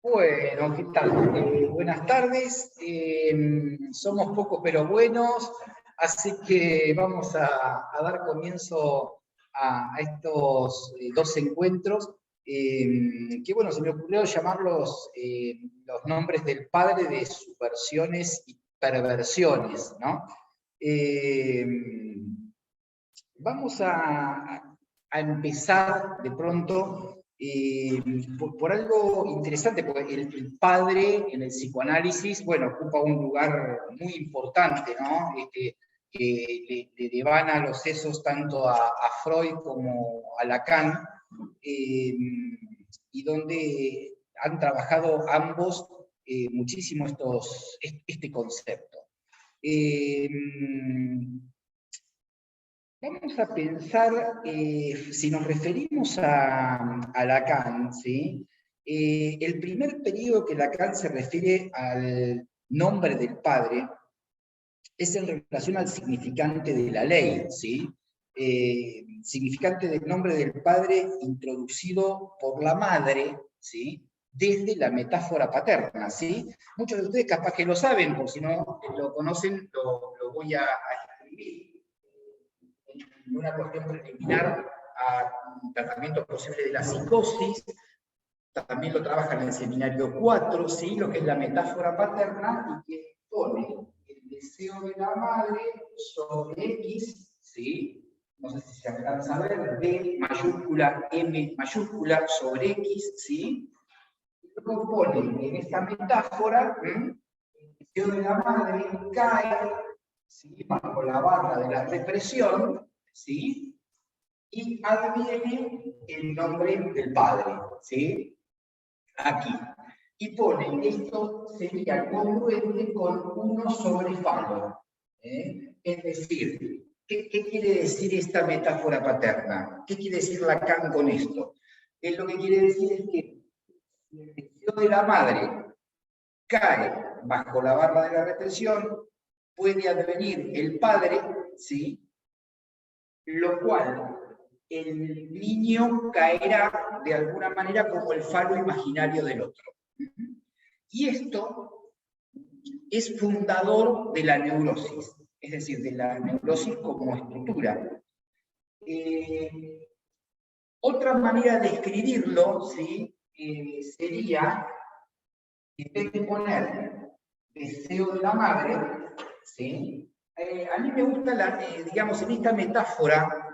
Bueno, ¿qué tal? Buenas tardes. Somos pocos pero buenos, así que vamos a dar comienzo a estos dos encuentros, que bueno, se me ocurrió llamarlos los nombres del padre de subversiones y perversiones, ¿no? Eh, Vamos a empezar de pronto por algo interesante, porque el padre en el psicoanálisis, bueno, ocupa un lugar muy importante, ¿no? Que le devana los sesos tanto a Freud como a Lacan, y donde han trabajado ambos muchísimo este concepto. Eh, Vamos a pensar, si nos referimos a Lacan, ¿sí? El primer periodo que Lacan se refiere al nombre del padre es en relación al significante de la ley, ¿sí? Significante del nombre del padre introducido por la madre, ¿sí? Desde la metáfora paterna, ¿sí? Muchos de ustedes capaz que lo saben, por si no lo conocen, lo voy a escribir. Una cuestión preliminar a tratamientos posibles de la psicosis. También lo trabajan en el seminario 4, ¿sí? Lo que es la metáfora paterna, y que pone el deseo de la madre sobre X, ¿sí? No sé si se alcanza a ver, D mayúscula, M mayúscula sobre X, ¿sí? Y luego pone en esta metáfora, el deseo de la madre cae, ¿sí? Bajo la barra de la represión, ¿sí? Y adviene el nombre del padre, ¿sí? Aquí. Y pone, esto sería congruente con 1 sobre Falo. Es decir, ¿qué quiere decir esta metáfora paterna? ¿Qué quiere decir Lacan con esto? Lo que quiere decir es que si el deseo de la madre cae bajo la barra de la represión, puede advenir el padre, ¿sí? Lo cual el niño caerá de alguna manera como el falo imaginario del otro. Y esto es fundador de la neurosis, es decir, de la neurosis como estructura. Otra manera de escribirlo, ¿sí? Sería, en vez de poner deseo de la madre, ¿sí? A mí me gusta, digamos, en esta metáfora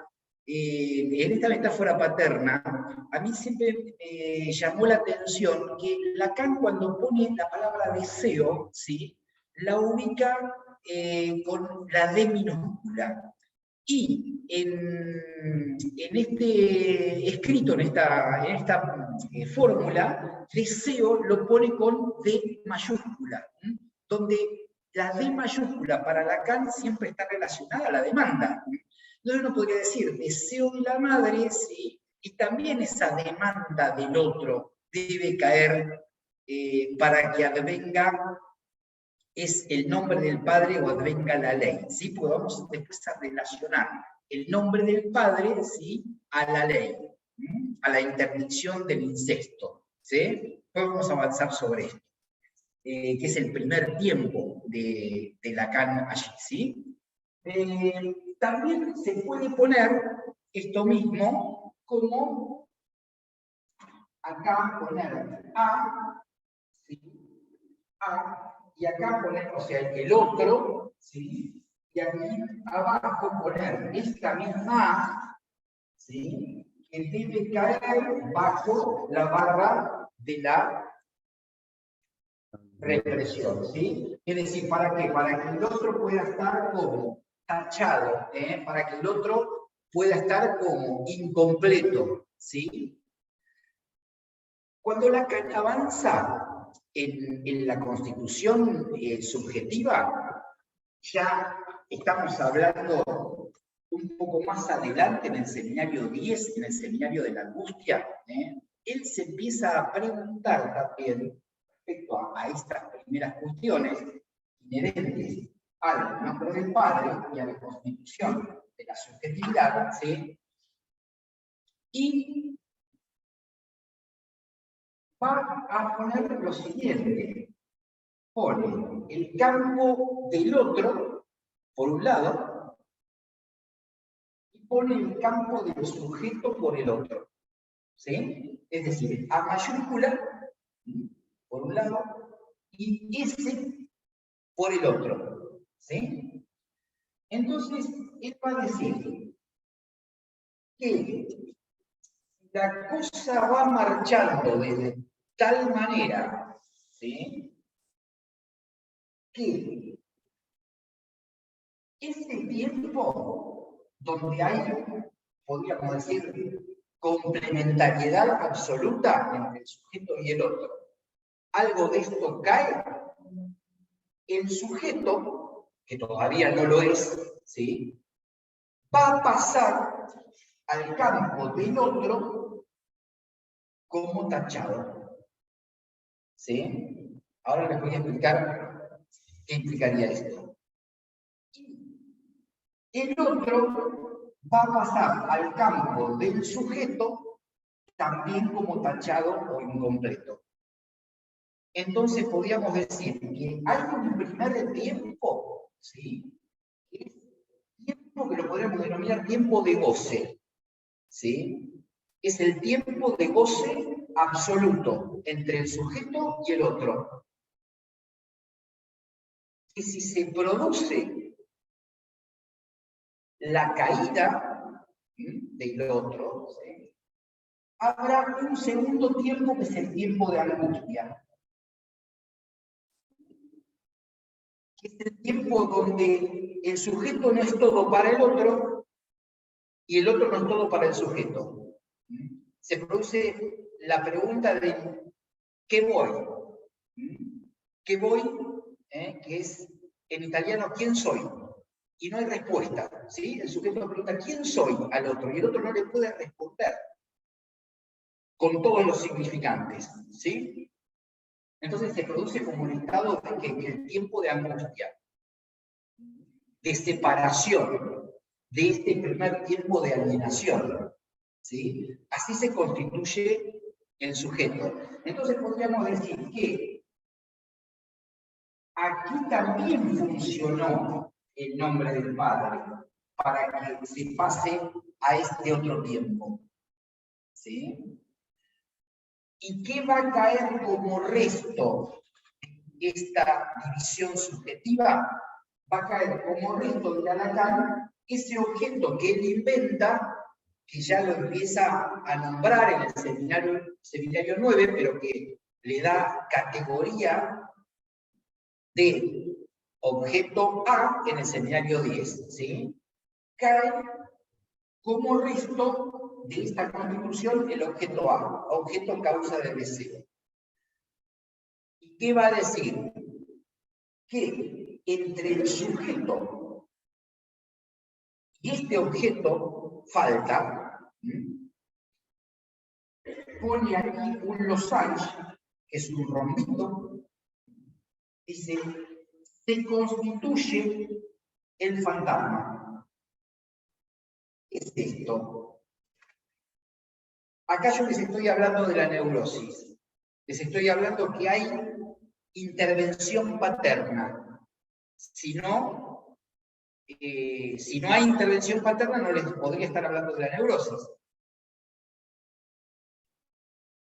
paterna, a mí siempre me llamó la atención que Lacan, cuando pone la palabra deseo, ¿sí? La ubica con la D minúscula. Y en este escrito, en esta fórmula, deseo lo pone con D mayúscula, donde la D mayúscula para Lacan siempre está relacionada a la demanda. Entonces uno podría decir, deseo de la madre, sí, y también esa demanda del otro debe caer para que advenga es el nombre del padre o advenga la ley, ¿sí? Porque vamos después a relacionar el nombre del padre, ¿sí? A la ley, a la interdicción del incesto, ¿sí? Después vamos a avanzar sobre esto, que es el primer tiempo de Lacan allí, ¿sí? También se puede poner esto mismo como acá poner A, ¿sí? A, y acá poner, o sea, el otro, ¿sí? Y aquí abajo poner esta misma A, ¿sí? Que debe caer bajo la barra de la represión, ¿sí? Es decir, ¿para qué? Para que el otro pueda estar como tachado, para que el otro pueda estar como incompleto, ¿sí? Cuando Lacan avanza en la constitución subjetiva, ya estamos hablando un poco más adelante en el seminario 10, en el seminario de la angustia, él se empieza a preguntar también respecto a estas primeras cuestiones inherentes al nombre del padre y a la constitución de la subjetividad, ¿sí? Y va a poner lo siguiente. Pone el campo del otro, por un lado, y pone el campo del sujeto por el otro. ¿Sí? Es decir, A mayúscula, por un lado, y S por el otro. ¿Sí? Entonces, él va a decir que la cosa va marchando de tal manera, ¿sí?, que ese tiempo donde hay, podríamos decir, complementariedad absoluta entre el sujeto y el otro, algo de esto cae, el sujeto, que todavía no lo es, ¿sí?, va a pasar al campo del otro como tachado. ¿Sí? Ahora les voy a explicar qué implicaría esto. El otro va a pasar al campo del sujeto también como tachado o incompleto. Entonces podríamos decir que hay un primer tiempo, ¿sí?, que es tiempo que lo podríamos denominar tiempo de goce, ¿sí? Es el tiempo de goce absoluto entre el sujeto y el otro. Que si se produce la caída del otro, ¿sí?, habrá un segundo tiempo que es el tiempo de angustia. Que es el tiempo donde el sujeto no es todo para el otro y el otro no es todo para el sujeto. Se produce la pregunta de ¿qué voy? ¿Qué voy? Que es en italiano ¿quién soy? Y no hay respuesta, ¿sí? El sujeto pregunta ¿quién soy? Al otro, y el otro no le puede responder con todos los significantes, ¿sí? Entonces se produce como un estado de que el tiempo de angustia, de separación, de este primer tiempo de alienación, ¿sí? Así se constituye el sujeto. Entonces podríamos decir que aquí también funcionó el nombre del Padre para que se pase a este otro tiempo, ¿sí? ¿Y qué va a caer como resto de esta división subjetiva? Va a caer como resto de Lacan ese objeto que él inventa, que ya lo empieza a nombrar en el seminario 9, pero que le da categoría de objeto A en el seminario 10, ¿sí? Cae como resto de esta constitución el objeto A, objeto causa del deseo. ¿Y qué va a decir? Que entre el sujeto y este objeto falta, pone aquí un losange, que es un rombito, dice, se constituye el fantasma. ¿Qué es esto? Acá yo les estoy hablando de la neurosis. Les estoy hablando que hay intervención paterna. Si no hay intervención paterna, no les podría estar hablando de la neurosis.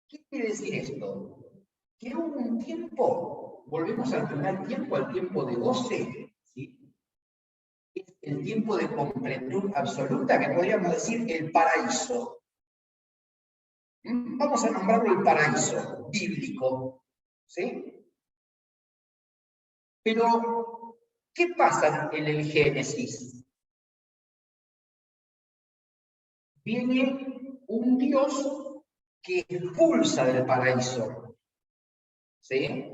¿Qué quiere decir esto? Que hubo un tiempo, volvemos al primer tiempo, al tiempo de goce, ¿sí? Es el tiempo de completud absoluta, que podríamos decir el paraíso. Vamos a nombrarlo el paraíso bíblico, ¿sí? Pero, ¿qué pasa en el Génesis? Viene un Dios que expulsa del paraíso, ¿sí?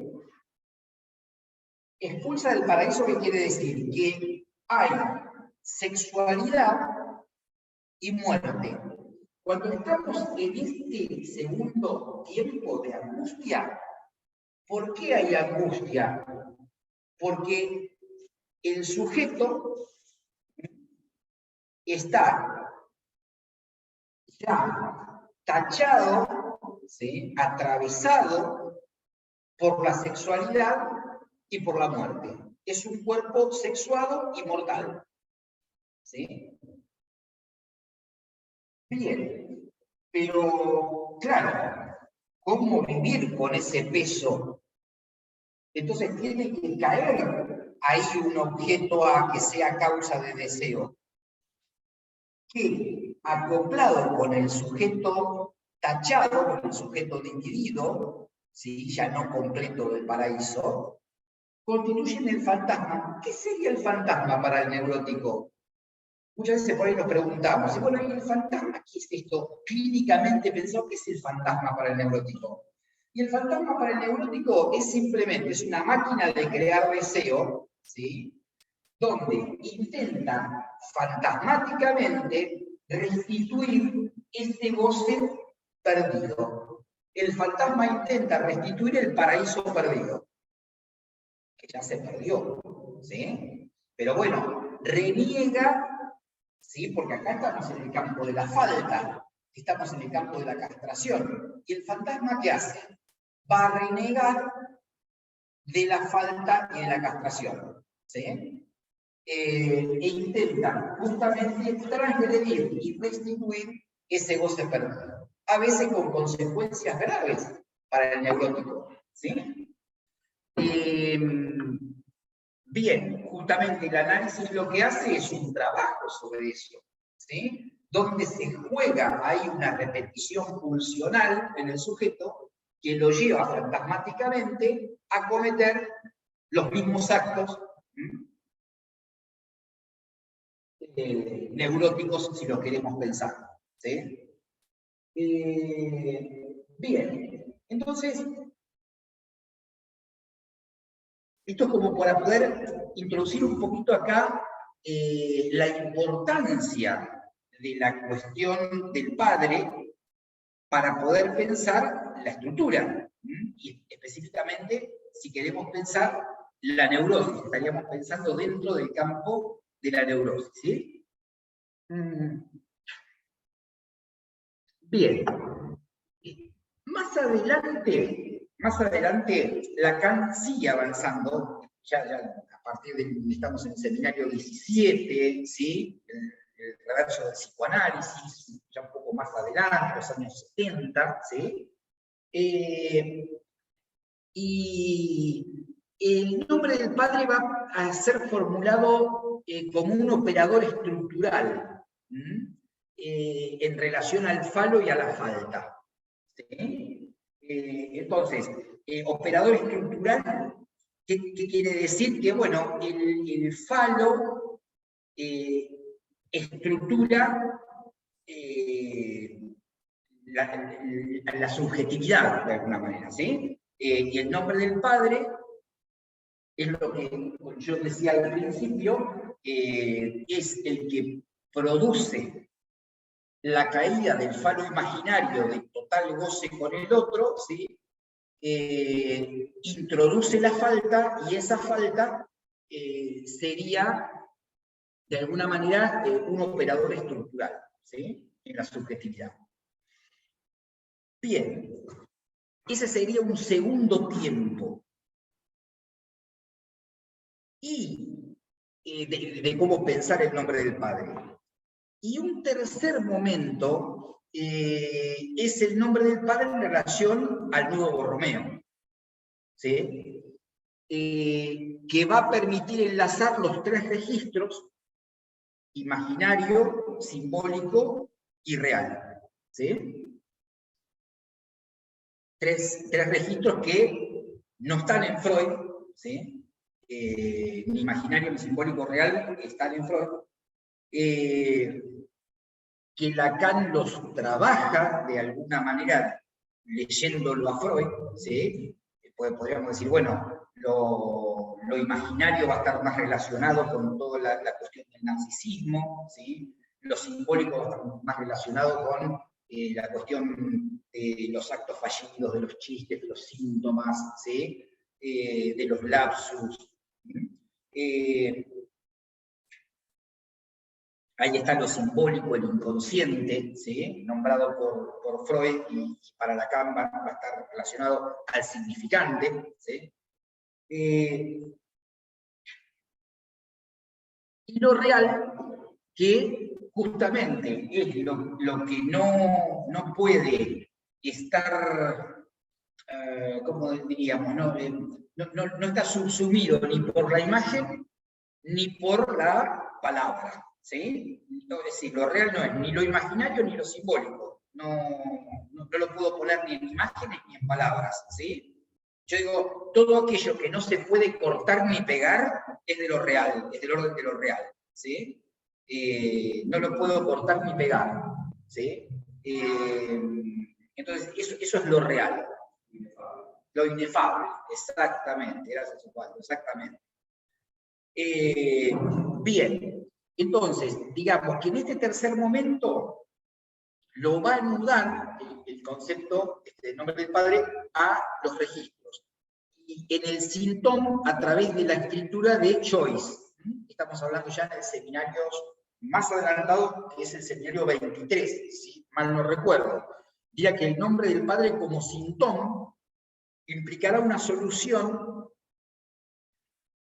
Expulsa del paraíso, ¿qué quiere decir? Que hay sexualidad y muerte. Cuando estamos en este segundo tiempo de angustia, ¿por qué hay angustia? Porque el sujeto está ya tachado ¿sí? Atravesado por la sexualidad y por la muerte. Es un cuerpo sexuado y mortal. ¿Sí? Bien, pero claro, ¿cómo vivir con ese peso? Entonces tiene que caer ahí un objeto A que sea causa de deseo, que acoplado con el sujeto tachado, con el sujeto distinguido, ¿sí? Ya no completo del paraíso, constituyen el fantasma. ¿Qué sería el fantasma para el neurótico? Muchas veces por ahí nos preguntamos, y bueno, ¿y el fantasma qué es esto? Clínicamente pensado, ¿qué es el fantasma para el neurótico? Y el fantasma para el neurótico es simplemente, es una máquina de crear deseo, ¿sí? Donde intenta fantasmáticamente restituir ese goce perdido. El fantasma intenta restituir el paraíso perdido, que ya se perdió, ¿sí? Pero bueno, reniega, ¿sí? Porque acá estamos en el campo de la falta, estamos en el campo de la castración. ¿Y el fantasma qué hace? Va a renegar de la falta y de la castración, ¿sí? E intenta justamente transgredir y restituir ese goce perdido, a veces con consecuencias graves para el neurótico, ¿sí? Bien, justamente el análisis lo que hace es un trabajo sobre eso, ¿sí? Donde se juega, hay una repetición pulsional en el sujeto que lo lleva fantasmáticamente a cometer los mismos actos neuróticos, si lo queremos pensar, ¿sí? Bien, entonces, esto es como para poder introducir un poquito acá la importancia de la cuestión del padre para poder pensar la estructura. Y específicamente, si queremos pensar la neurosis, estaríamos pensando dentro del campo de la neurosis. ¿Sí? Bien. Más adelante, Lacan sigue avanzando, ya a partir de, estamos en el seminario 17, ¿sí? El reverso del psicoanálisis, ya un poco más adelante, los años 70, ¿sí? Y el nombre del padre va a ser formulado como un operador estructural en relación al falo y a la falta. ¿Sí? Entonces, operador estructural, ¿qué quiere decir? Que, bueno, el falo estructura la subjetividad, de alguna manera, ¿sí? Y el nombre del padre es lo que yo decía al principio, es el que produce la caída del falo imaginario de total goce con el otro, ¿sí? Introduce la falta y esa falta sería, de alguna manera, un operador estructural, ¿sí? En la subjetividad. Bien, ese sería un segundo tiempo. Y de cómo pensar el nombre del padre. Y un tercer momento es el nombre del padre en relación al nuevo Borromeo, ¿sí? Que va a permitir enlazar los tres registros, imaginario, simbólico y real, ¿sí? Tres registros que no están en Freud, ¿sí? Ni imaginario ni simbólico real están en Freud, que Lacan los trabaja de alguna manera leyéndolo a Freud, ¿sí? Podríamos decir, bueno, lo imaginario va a estar más relacionado con toda la cuestión del narcisismo, ¿sí? Lo simbólico va a estar más relacionado con la cuestión de los actos fallidos, de los chistes, de los síntomas, ¿sí? De los lapsus. Ahí está lo simbólico, el inconsciente, ¿sí? Nombrado por Freud, y para Lacan va a estar relacionado al significante, ¿sí? Y lo real, que justamente es lo que no puede estar, ¿cómo diríamos? No está subsumido ni por la imagen ni por la palabra, ¿sí? Es decir, lo real no es ni lo imaginario ni lo simbólico. No lo puedo poner ni en imágenes ni en palabras, ¿sí? Yo digo, todo aquello que no se puede cortar ni pegar es de lo real, es del orden de lo real, ¿sí? No lo puedo cortar ni pegar, ¿sí? Entonces, eso es lo real. Lo inefable, exactamente, gracias Osvaldo, exactamente. Bien, entonces, digamos que en este tercer momento lo va a anudar el concepto del nombre del Padre a los registros. Y en el síntoma a través de la escritura de Joyce. Estamos hablando ya en el seminario más adelantado, que es el seminario 23, si mal no recuerdo. Dirá que el nombre del Padre como síntoma implicará una solución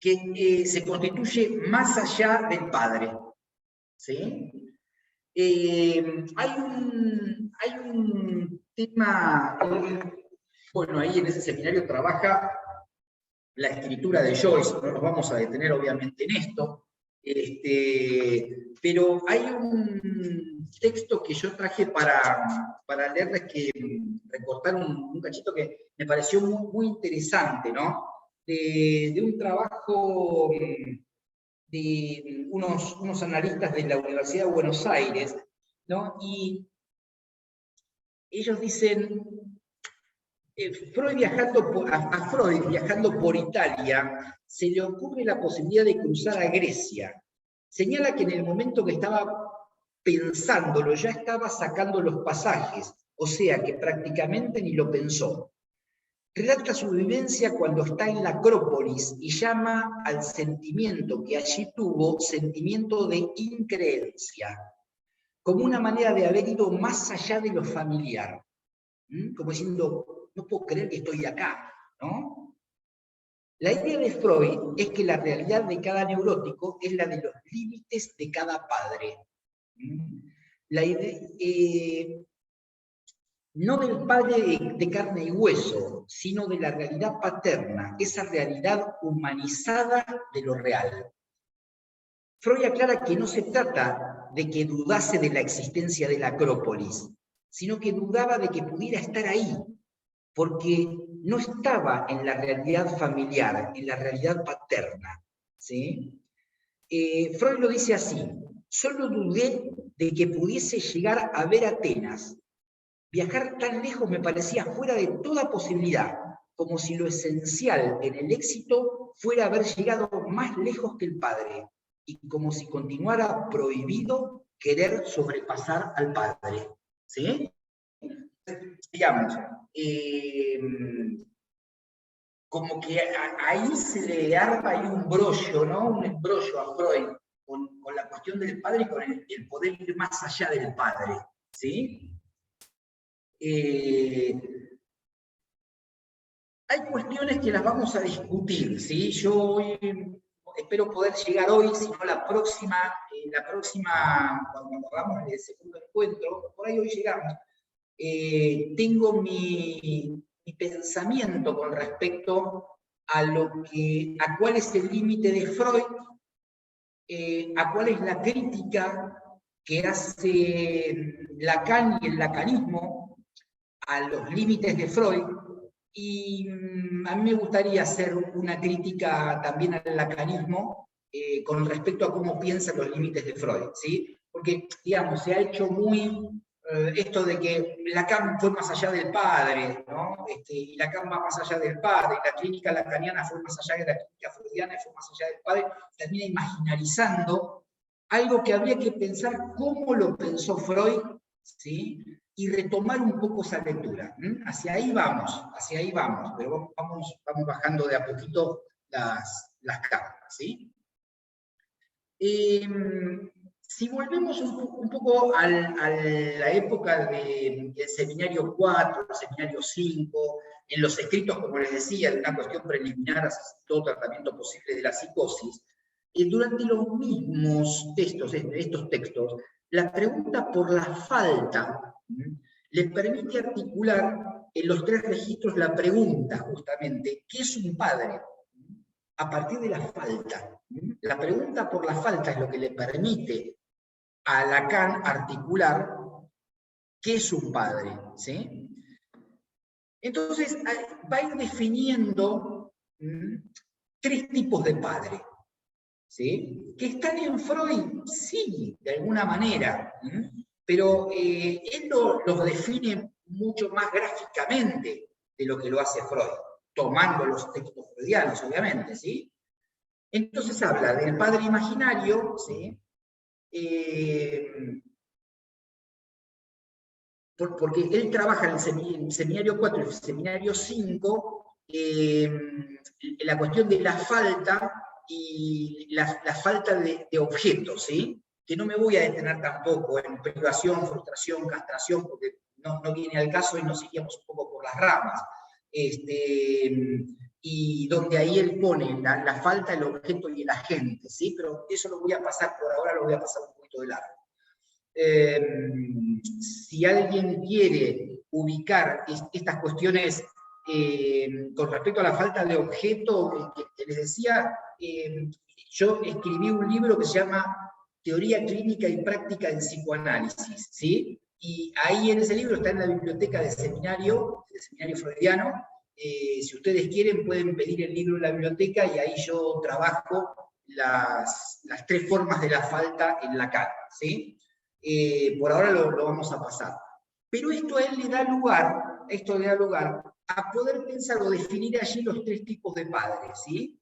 que se constituye más allá del Padre. ¿Sí? Hay un tema, bueno, ahí en ese seminario trabaja la escritura de Joyce, no nos vamos a detener obviamente en esto, pero hay un texto que yo traje para leerles, que recortar un cachito que me pareció muy interesante, ¿no? De un trabajo de unos analistas de la Universidad de Buenos Aires, ¿no? Y ellos dicen, a Freud viajando por Italia, se le ocurre la posibilidad de cruzar a Grecia. Señala que en el momento que estaba pensándolo, ya estaba sacando los pasajes, o sea que prácticamente ni lo pensó. Relata su vivencia cuando está en la Acrópolis y llama al sentimiento que allí tuvo sentimiento de increencia, como una manera de haber ido más allá de lo familiar. Como diciendo, no puedo creer que estoy acá, ¿no? La idea de Freud es que la realidad de cada neurótico es la de los límites de cada padre. La idea, no del padre de carne y hueso, sino de la realidad paterna, esa realidad humanizada de lo real. Freud aclara que no se trata de que dudase de la existencia de la Acrópolis, sino que dudaba de que pudiera estar ahí, porque no estaba en la realidad familiar, en la realidad paterna. ¿Sí? Freud lo dice así: solo dudé de que pudiese llegar a ver Atenas. Viajar tan lejos me parecía fuera de toda posibilidad, como si lo esencial en el éxito fuera haber llegado más lejos que el padre, y como si continuara prohibido querer sobrepasar al padre. ¿Sí? Digamos, como que ahí se le arma ahí un brollo, ¿no? Un embrollo a Freud con la cuestión del padre y con el poder ir más allá del padre. ¿Sí? Hay cuestiones que las vamos a discutir, ¿sí? Yo hoy espero poder llegar hoy, si no la próxima, cuando hagamos el segundo encuentro, por ahí hoy llegamos. Tengo mi pensamiento con respecto a cuál es el límite de Freud, a cuál es la crítica que hace Lacan y el lacanismo a los límites de Freud, y a mí me gustaría hacer una crítica también al lacanismo con respecto a cómo piensan los límites de Freud, ¿sí? Porque, digamos, se ha hecho muy esto de que Lacan fue más allá del padre, ¿no? Y Lacan va más allá del padre, y la clínica lacaniana fue más allá de la clínica freudiana y fue más allá del padre, termina imaginarizando algo que habría que pensar cómo lo pensó Freud, ¿sí? Y retomar un poco esa lectura. Hacia ahí vamos, pero vamos bajando de a poquito las cámaras, ¿sí? Si volvemos un poco a la época del seminario 4, el seminario 5, en los escritos, como les decía, de una cuestión preliminar a todo tratamiento posible de la psicosis, durante los mismos textos, estos textos, la pregunta por la falta le permite articular en los tres registros la pregunta, justamente, ¿qué es un padre? A partir de la falta. La pregunta por la falta es lo que le permite a Lacan articular qué es un padre, ¿sí? Entonces, va a ir definiendo tres tipos de padre, ¿sí? ¿Que están en Freud? Sí, de alguna manera, pero él los define mucho más gráficamente de lo que lo hace Freud, tomando los textos freudianos, obviamente, ¿sí? Entonces habla del padre imaginario, ¿sí? Porque él trabaja en el seminario 4 y el seminario 5, la cuestión de la falta y la falta de objetos, ¿sí? Que no me voy a detener tampoco en privación, frustración, castración, porque no viene al caso y nos iríamos un poco por las ramas. Y donde ahí él pone la falta, el objeto y el agente, ¿sí? Pero eso lo voy a pasar por ahora, lo voy a pasar un poquito de largo. Si alguien quiere ubicar estas cuestiones con respecto a la falta de objeto que les decía, yo escribí un libro que se llama Teoría Clínica y Práctica del Psicoanálisis, ¿sí? Y ahí en ese libro está en la biblioteca del seminario freudiano. Si ustedes quieren pueden pedir el libro en la biblioteca y ahí yo trabajo las tres formas de la falta en Lacan, ¿sí? Por ahora lo vamos a pasar. Pero esto a él le da lugar a poder pensar o definir allí los tres tipos de padres, ¿sí?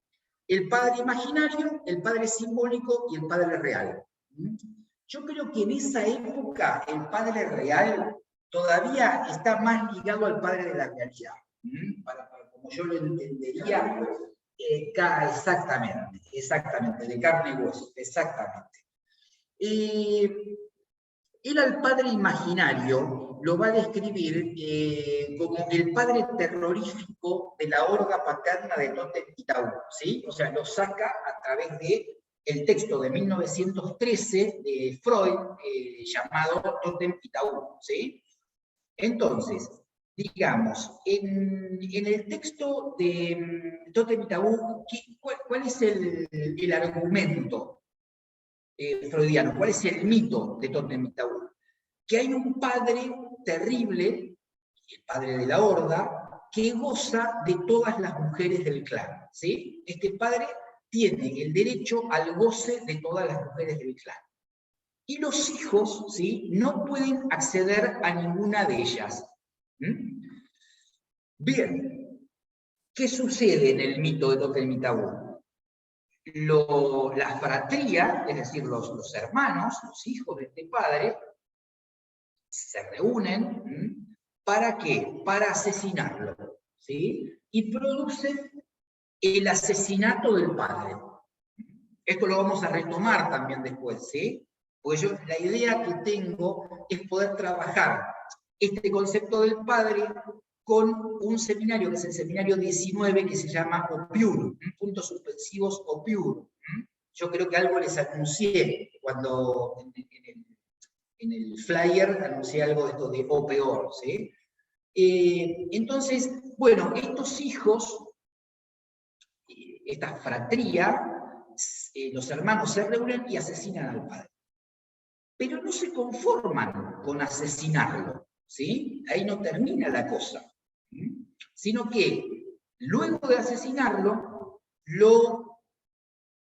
El padre imaginario, el padre simbólico y el padre real. Yo creo que en esa época el padre real todavía está más ligado al padre de la realidad. Como yo lo entendería, exactamente, de carne y hueso, exactamente. Él al padre imaginario lo va a describir como el padre terrorífico de la horda paterna de Totem y Tabú, ¿sí? O sea, lo saca a través del texto de 1913 de Freud, llamado Totem y Tabú, ¿sí? Entonces, digamos, en el texto de Totem y Tabú, ¿cuál es el argumento freudiano? ¿Cuál es el mito de Totem y Tabú? Que hay un padre terrible, el padre de la horda, que goza de todas las mujeres del clan, ¿sí? Este padre tiene el derecho al goce de todas las mujeres del clan. Y los hijos, ¿sí?, no pueden acceder a ninguna de ellas. Bien, ¿qué sucede en el mito de Totem y Tabú? La fratría, es decir, los hermanos, los hijos de este padre, se reúnen, ¿para qué? Para asesinarlo, ¿sí? Y producen el asesinato del padre. Esto lo vamos a retomar también después, ¿sí? Porque yo la idea que tengo es poder trabajar este concepto del padre con un seminario, que es el seminario 19, que se llama Opiur, puntos suspensivos Opiur. Yo creo que algo les anuncié cuando en el flyer anuncié algo de esto de O peor, ¿sí? Entonces, bueno, estos hijos, esta fratría, los hermanos se reúnen y asesinan al padre. Pero no se conforman con asesinarlo, ¿sí? Ahí no termina la cosa, sino que luego de asesinarlo, lo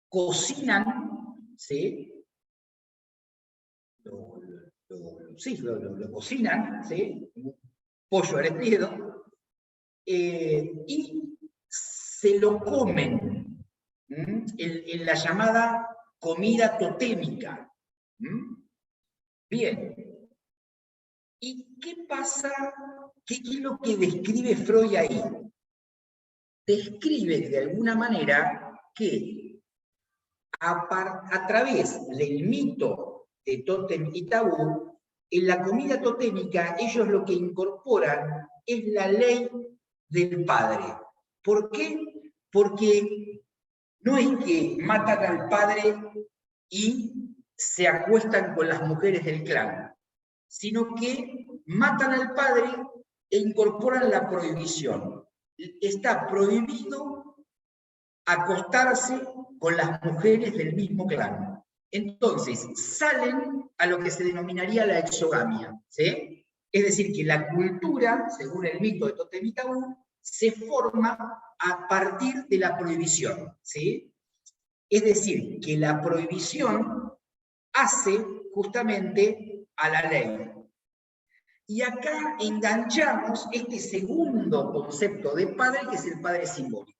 cocinan, ¿sí? Lo cocinan, ¿sí? Pollo al espiedo, y se lo comen en la llamada comida totémica. Bien. ¿Y qué pasa? ¿Qué es lo que describe Freud ahí? Describe de alguna manera que a través del mito de tótem y tabú, en la comida totémica ellos lo que incorporan es la ley del padre. ¿Por qué? Porque no es que matan al padre y se acuestan con las mujeres del clan, sino que matan al padre e incorporan la prohibición. Está prohibido acostarse con las mujeres del mismo clan. Entonces, salen a lo que se denominaría la exogamia, ¿sí? Es decir, que la cultura, según el mito de Tótem y Tabú, se forma a partir de la prohibición, ¿sí? Es decir, que la prohibición hace justamente a la ley. Y acá enganchamos este segundo concepto de padre, que es el padre simbólico,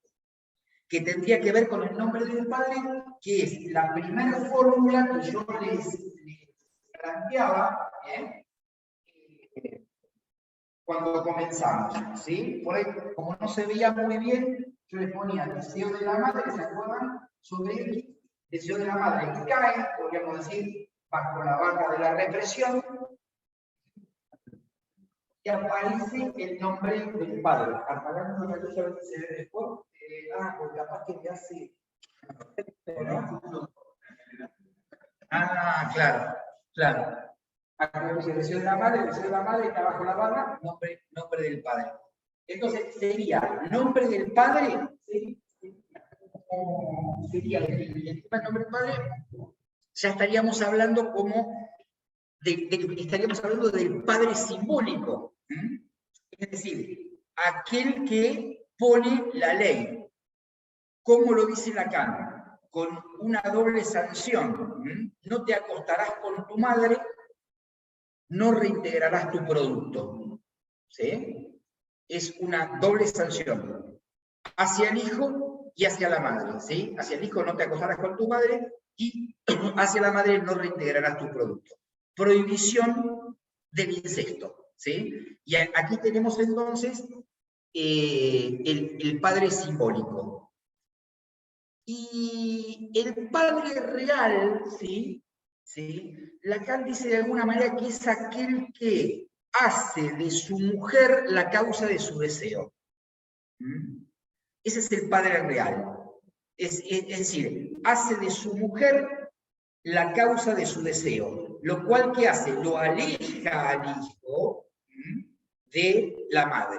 que tendría que ver con el nombre del padre, que es la primera fórmula que yo les planteaba cuando comenzamos, ¿sí? Por ahí, como no se veía muy bien, yo les ponía deseo de la madre, ¿se acuerdan? Sobre el deseo de la madre que cae, podríamos decir, bajo la barra de la represión, y aparece el nombre del padre. Apagando una luz a ver si se ve después. Pues capaz que te hace. ¿No? Claro, claro. Acá dice deseo de la madre, está bajo la barra, nombre del padre. Entonces sería nombre del padre, sería el nombre del padre, ya estaríamos hablando como estaríamos hablando del padre simbólico. Es decir, aquel que pone la ley. ¿Cómo lo dice Lacan? Con una doble sanción. No te acostarás con tu madre, no reintegrarás tu producto. ¿Sí? Es una doble sanción. Hacia el hijo y hacia la madre. ¿Sí? Hacia el hijo no te acostarás con tu madre y hacia la madre no reintegrarás tu producto. Prohibición del incesto. ¿Sí? Y aquí tenemos entonces el padre simbólico. Y el padre real, ¿sí? Lacan dice de alguna manera que es aquel que hace de su mujer la causa de su deseo. Ese es el padre real. Es decir, hace de su mujer la causa de su deseo, lo cual ¿qué hace? Lo aleja al hijo de la madre.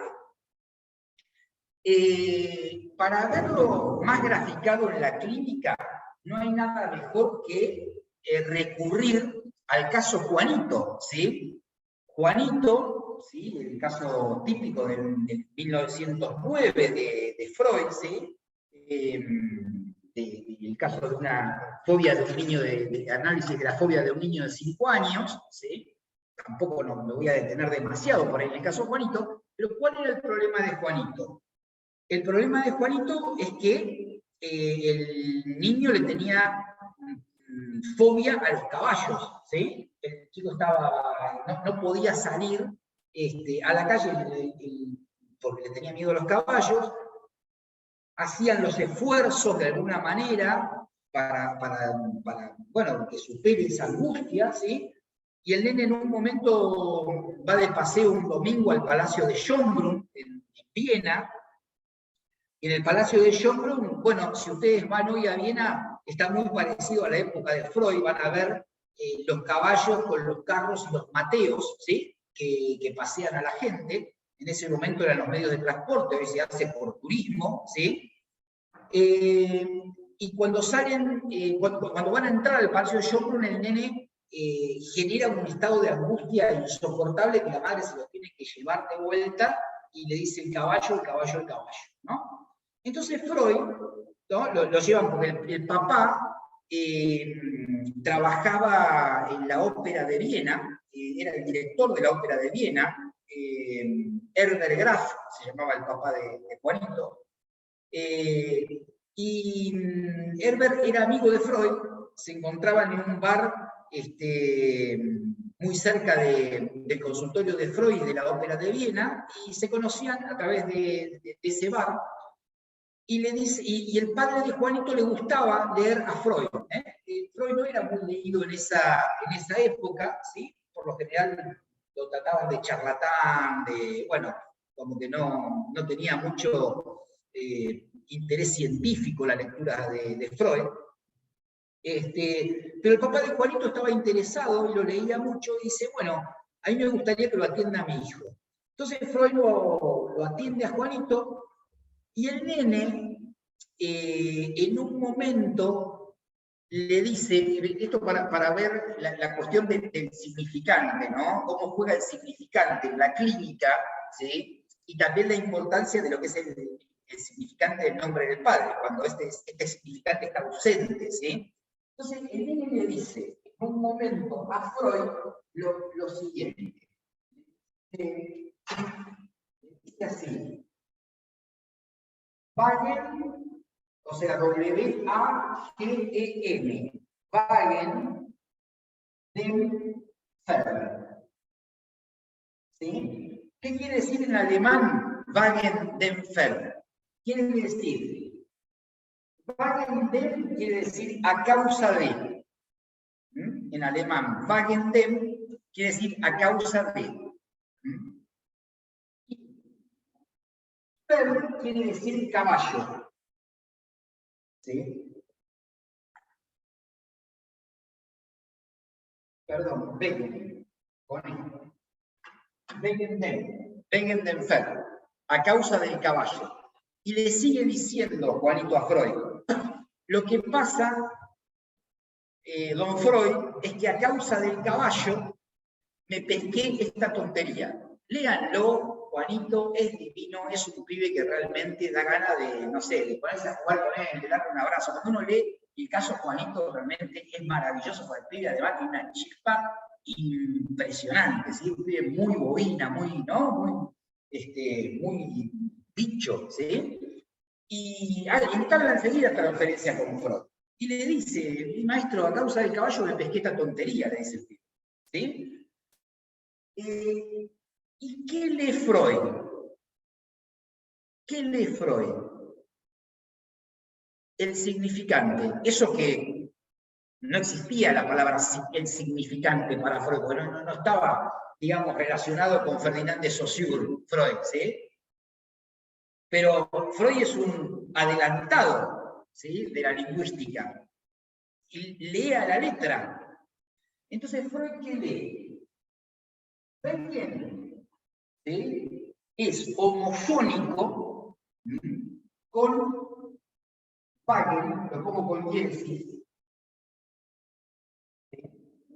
Para verlo más graficado en la clínica, no hay nada mejor que recurrir al caso Juanito, ¿sí? Juanito, ¿sí? El caso típico del 1909 de Freud, ¿sí? El caso de una fobia de un niño, de análisis de la fobia de un niño de 5 años, ¿sí? Tampoco me voy a detener demasiado por ahí en el caso Juanito, pero ¿cuál era el problema de Juanito? El problema de Juanito es que el niño le tenía fobia a los caballos, ¿sí? El chico no podía salir a la calle porque le tenía miedo a los caballos, hacían los esfuerzos de alguna manera para bueno, que supere esa angustia, ¿sí? Y el nene en un momento va de paseo un domingo al Palacio de Schönbrunn, en Viena. En el Palacio de Schönbrunn, bueno, si ustedes van hoy a Viena, está muy parecido a la época de Freud, van a ver los caballos con los carros y los mateos, ¿sí? que pasean a la gente. En ese momento eran los medios de transporte, hoy se hace por turismo, ¿sí? Y cuando salen, cuando van a entrar al Palacio de Schönbrunn, el nene genera un estado de angustia insoportable que la madre se lo tiene que llevar de vuelta y le dice el caballo, ¿no? Entonces Freud, ¿no? lo llevan porque el papá trabajaba en la ópera de Viena, era el director de la ópera de Viena, Herbert Graf se llamaba el papá de Juanito, y Herbert era amigo de Freud, se encontraban en un bar muy cerca del consultorio de Freud de la ópera de Viena, y se conocían a través de ese bar. y le dice, y el padre de Juanito le gustaba leer a Freud. Freud no era muy leído en esa época, ¿sí? Por lo general lo trataban de charlatán, bueno, como que no tenía mucho interés científico la lectura de Freud. Pero el papá de Juanito estaba interesado y lo leía mucho y dice, bueno, a mí me gustaría que lo atienda a mi hijo. Entonces Freud lo atiende a Juanito y el nene en un momento le dice, esto para ver la cuestión del significante, ¿no? Cómo juega el significante en la clínica, ¿sí? Y también la importancia de lo que es el significante del nombre del padre, cuando este significante está ausente, ¿sí? Entonces, el nene le dice en un momento a Freud lo siguiente. Dice así. Wagen, o sea, W-A-G-E-N. Wagen dem Fer. ¿Sí? ¿Qué quiere decir en alemán Wagen dem Fer? Quiere decir Wagen dem quiere decir a causa de. En alemán, Wagen dem quiere decir a causa de. Fer quiere decir caballo. ¿Sí? Perdón, Wagen. Wagen dem Fer. A causa del caballo. Y le sigue diciendo Juanito a Freud. Lo que pasa, don Freud, es que a causa del caballo me pesqué esta tontería. Léanlo, Juanito es divino, es un pibe que realmente da ganas de, no sé, de ponerse a jugar con él, de darle un abrazo. Cuando uno lee el caso Juanito, realmente es maravilloso para el pibe, además tiene una chispa impresionante, ¿sí? Un pibe muy bobina, muy, ¿no? Muy bicho, ¿sí? Y entabla enseguida esta referencia con Freud. Y le dice, maestro, a causa del caballo me pesqué esta tontería, le dice el pibe, ¿sí? ¿Y qué lee Freud? ¿Qué lee Freud? El significante. Eso que no existía la palabra el significante para Freud, porque no estaba, digamos, relacionado con Ferdinand de Saussure, Freud, ¿sí? Pero Freud es un adelantado, ¿sí?, de la lingüística. Y lee a la letra. Entonces, ¿Freud qué lee? ¿Ven bien? ¿Sí? Es homofónico con Wagen, lo pongo con Jensis,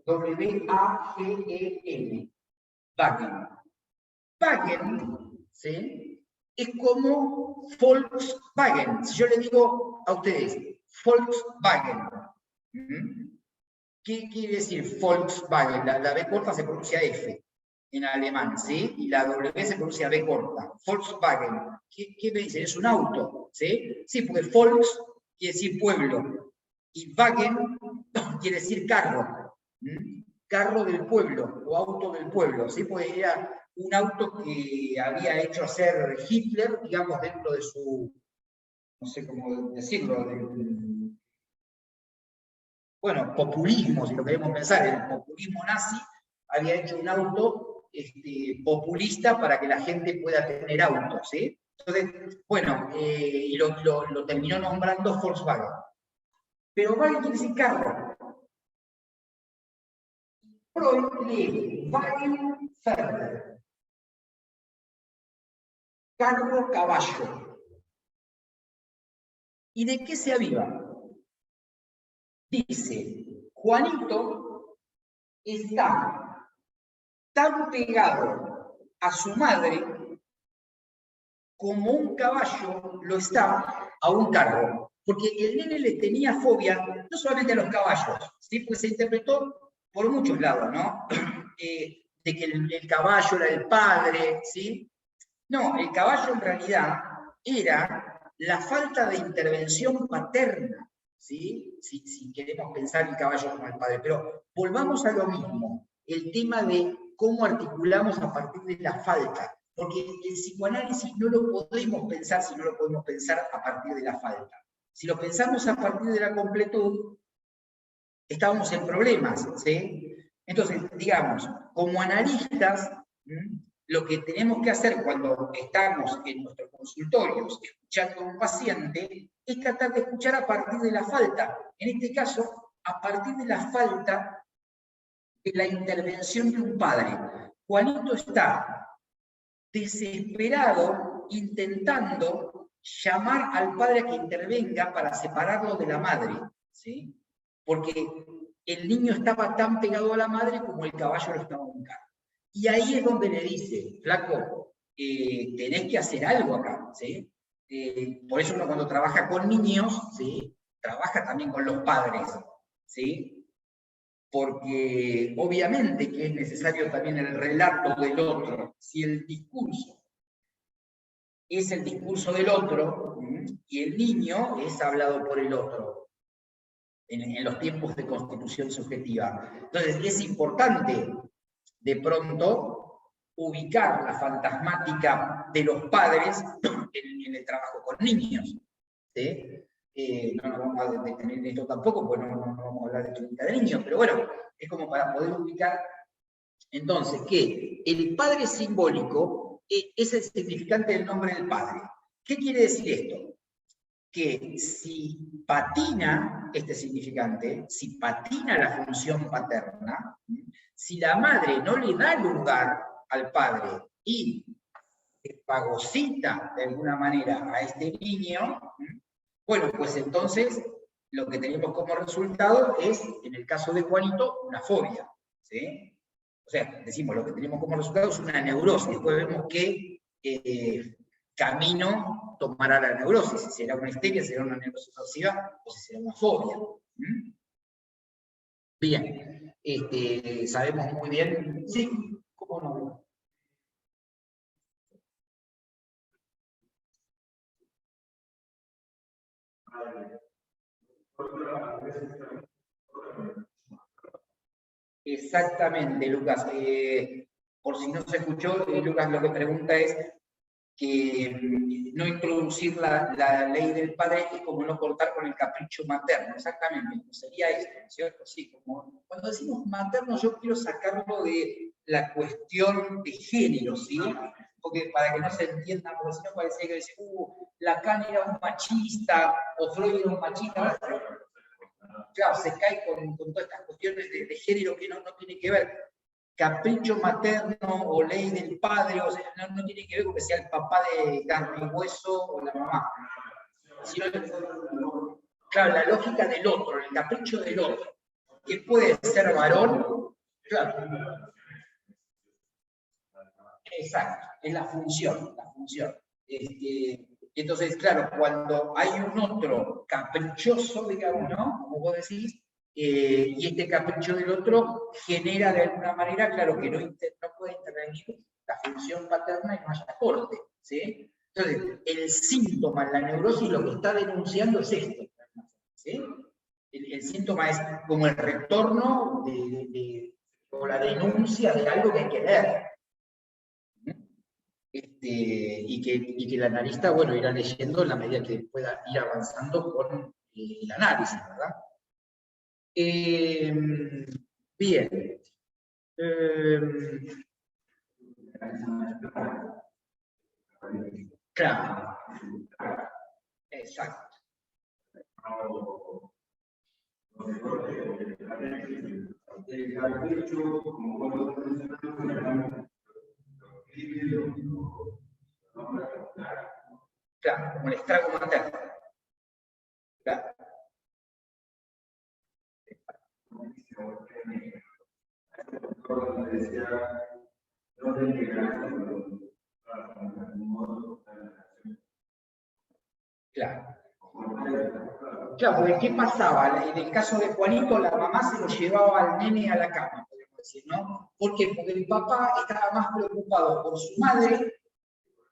W-A-G-E-N, Wagen. Wagen, ¿sí?, es como Volkswagen. Si yo le digo a ustedes, Volkswagen, ¿qué quiere decir Volkswagen? La B corta se pronuncia F en alemán, ¿sí? Y la W se pronuncia B corta. Volkswagen. ¿Qué me dicen? Es un auto, ¿sí? Sí, porque Volks quiere decir pueblo. Y Wagen quiere decir carro. Carro del pueblo o auto del pueblo, ¿sí? Porque era un auto que había hecho hacer Hitler, digamos, dentro de su, no sé cómo decirlo, bueno, populismo, si lo queremos pensar, el populismo nazi había hecho un auto populista para que la gente pueda tener autos, ¿sí? Entonces, bueno, y lo terminó nombrando Volkswagen. Pero Wagen quiere decir carro. Freud lee Wagen Pferd. Carro, caballo. ¿Y de qué se aviva? Dice, Juanito está tan pegado a su madre como un caballo lo está a un carro. Porque el nene le tenía fobia no solamente a los caballos, ¿sí? Pues se interpretó por muchos lados, ¿no? De que el caballo era el padre, ¿sí? No, el caballo en realidad era la falta de intervención paterna, ¿sí? Si queremos pensar el caballo como el padre. Pero volvamos a lo mismo, el tema de cómo articulamos a partir de la falta. Porque el psicoanálisis no lo podemos pensar si no lo podemos pensar a partir de la falta. Si lo pensamos a partir de la completud, estábamos en problemas, ¿sí? Entonces, digamos, como analistas, lo que tenemos que hacer cuando estamos en nuestros consultorios escuchando a un paciente es tratar de escuchar a partir de la falta. En este caso, a partir de la falta de la intervención de un padre. Juanito está desesperado intentando llamar al padre a que intervenga para separarlo de la madre, ¿sí? Porque el niño estaba tan pegado a la madre como el caballo lo estaba buscando. Y ahí es donde le dice, flaco, tenés que hacer algo acá, ¿sí? Por eso uno cuando trabaja con niños, ¿sí? Trabaja también con los padres, ¿sí? Porque obviamente que es necesario también el relato del otro. Si el discurso es el discurso del otro, y el niño es hablado por el otro, en los tiempos de constitución subjetiva. Entonces es importante, de pronto, ubicar la fantasmática de los padres en el trabajo con niños, ¿sí? No nos vamos a detener en esto tampoco, porque no vamos a hablar de clínica de niños, pero bueno, es como para poder ubicar, entonces, que el padre simbólico es el significante del nombre del padre. ¿Qué quiere decir esto? Que si patina este significante, si patina la función paterna, si la madre no le da lugar al padre y fagocita de alguna manera a este niño, bueno, pues entonces lo que tenemos como resultado es, en el caso de Juanito, una fobia, ¿sí? O sea, decimos, lo que tenemos como resultado es una neurosis. Después vemos qué camino tomará la neurosis, si será una histeria, si será una neurosis obsesiva o si será una fobia. Bien, sabemos muy bien, sí, ¿cómo no? Exactamente, Lucas. Por si no se escuchó, Lucas lo que pregunta es que no introducir la ley del padre es como no cortar con el capricho materno. Exactamente, sería esto, ¿no es cierto? Sí, como cuando decimos materno, yo quiero sacarlo de la cuestión de género, ¿sí? Porque para que no se entienda, porque si no parecía que decir, Lacan era un machista, o Freud era un machista. Claro, se cae con todas estas cuestiones de género que no tiene que ver. Capricho materno o ley del padre, o sea, no tiene que ver con que sea el papá de carne y hueso o la mamá. Sino, claro, la lógica del otro, el capricho del otro, que puede ser varón, claro. Exacto, es la función, la función. Entonces, claro, cuando hay un otro caprichoso, digamos, ¿no? Como vos decís, y este capricho del otro genera de alguna manera, claro, que no puede intervenir la función paterna y no haya corte, ¿sí? Entonces, el síntoma en la neurosis lo que está denunciando es esto, ¿sí? El síntoma es como el retorno o la denuncia de algo que hay que ver. Y que el analista, bueno, irá leyendo en la medida que pueda ir avanzando con el análisis, ¿verdad? Bien. Claro. Exacto. Claro, como el estrago materno. Claro. Claro. Claro, porque ¿qué pasaba? En el caso de Juanito, la mamá se lo llevaba al nene a la cama, podemos decir, ¿no? ¿Por qué? Porque el papá estaba más preocupado por su madre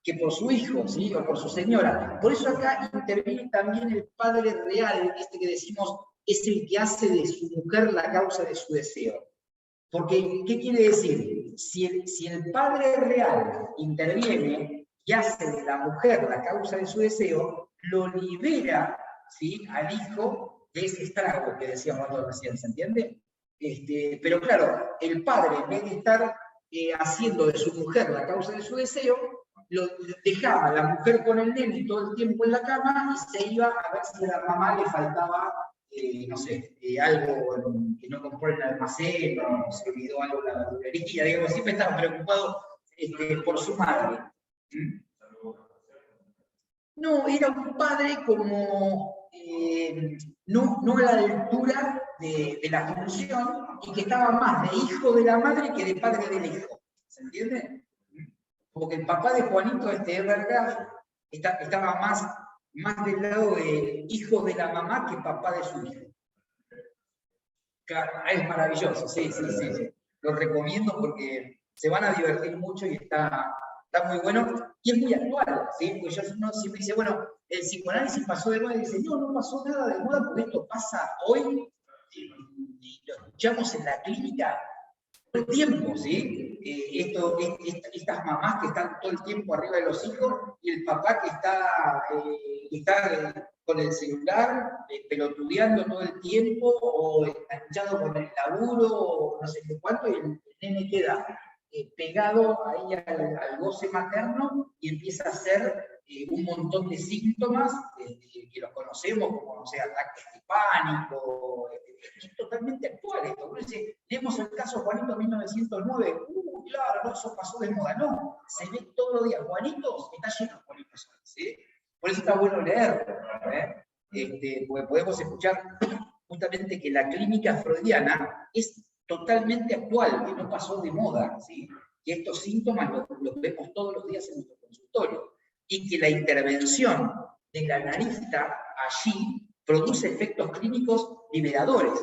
que por su hijo, ¿sí? O por su señora. Por eso acá interviene también el padre real, que decimos es el que hace de su mujer la causa de su deseo. Porque, ¿qué quiere decir? Si el padre real interviene y hace de la mujer la causa de su deseo, lo libera, ¿sí?, al hijo de ese estrago que decíamos recién, ¿se entiende? Pero claro, el padre, en vez de estar haciendo de su mujer la causa de su deseo, lo dejaba a la mujer con el nene todo el tiempo en la cama y se iba a ver si a la mamá le faltaba, no sé, algo que no compró en el almacén, o se olvidó algo en la verdulería, digamos, siempre estaba preocupado por su madre. No, era un padre como no a la altura de la función y que estaba más de hijo de la madre que de padre del hijo. ¿Se entiende? Porque el papá de Juanito, Evergraf, estaba más del lado de hijo de la mamá que papá de su hijo. Claro, es maravilloso, sí. Lo recomiendo porque se van a divertir mucho y está muy bueno y es muy actual, ¿sí? Porque uno siempre dice, bueno, el psicoanálisis pasó de moda y dice, no pasó nada de moda porque esto pasa hoy y lo escuchamos en la clínica todo el tiempo, ¿sí? Estas mamás que están todo el tiempo arriba de los hijos y el papá que está con el celular, pelotudeando todo el tiempo o enganchado con el laburo o no sé qué cuánto, y el nene queda pegado ahí al goce materno y empieza a hacer un montón de síntomas que los conocemos, como, no sé, ataques de pánico, es totalmente actual esto. Uno dice, leemos el caso Juanito 1909, claro, no, eso pasó de moda. No, se ve todos los días. Juanito está lleno de Juanitos, ¿sí? Por eso está bueno leer, porque podemos escuchar justamente que la clínica freudiana es totalmente actual, que no pasó de moda, ¿sí? Que estos síntomas los vemos todos los días en nuestro consultorio, y que la intervención del analista allí produce efectos clínicos liberadores.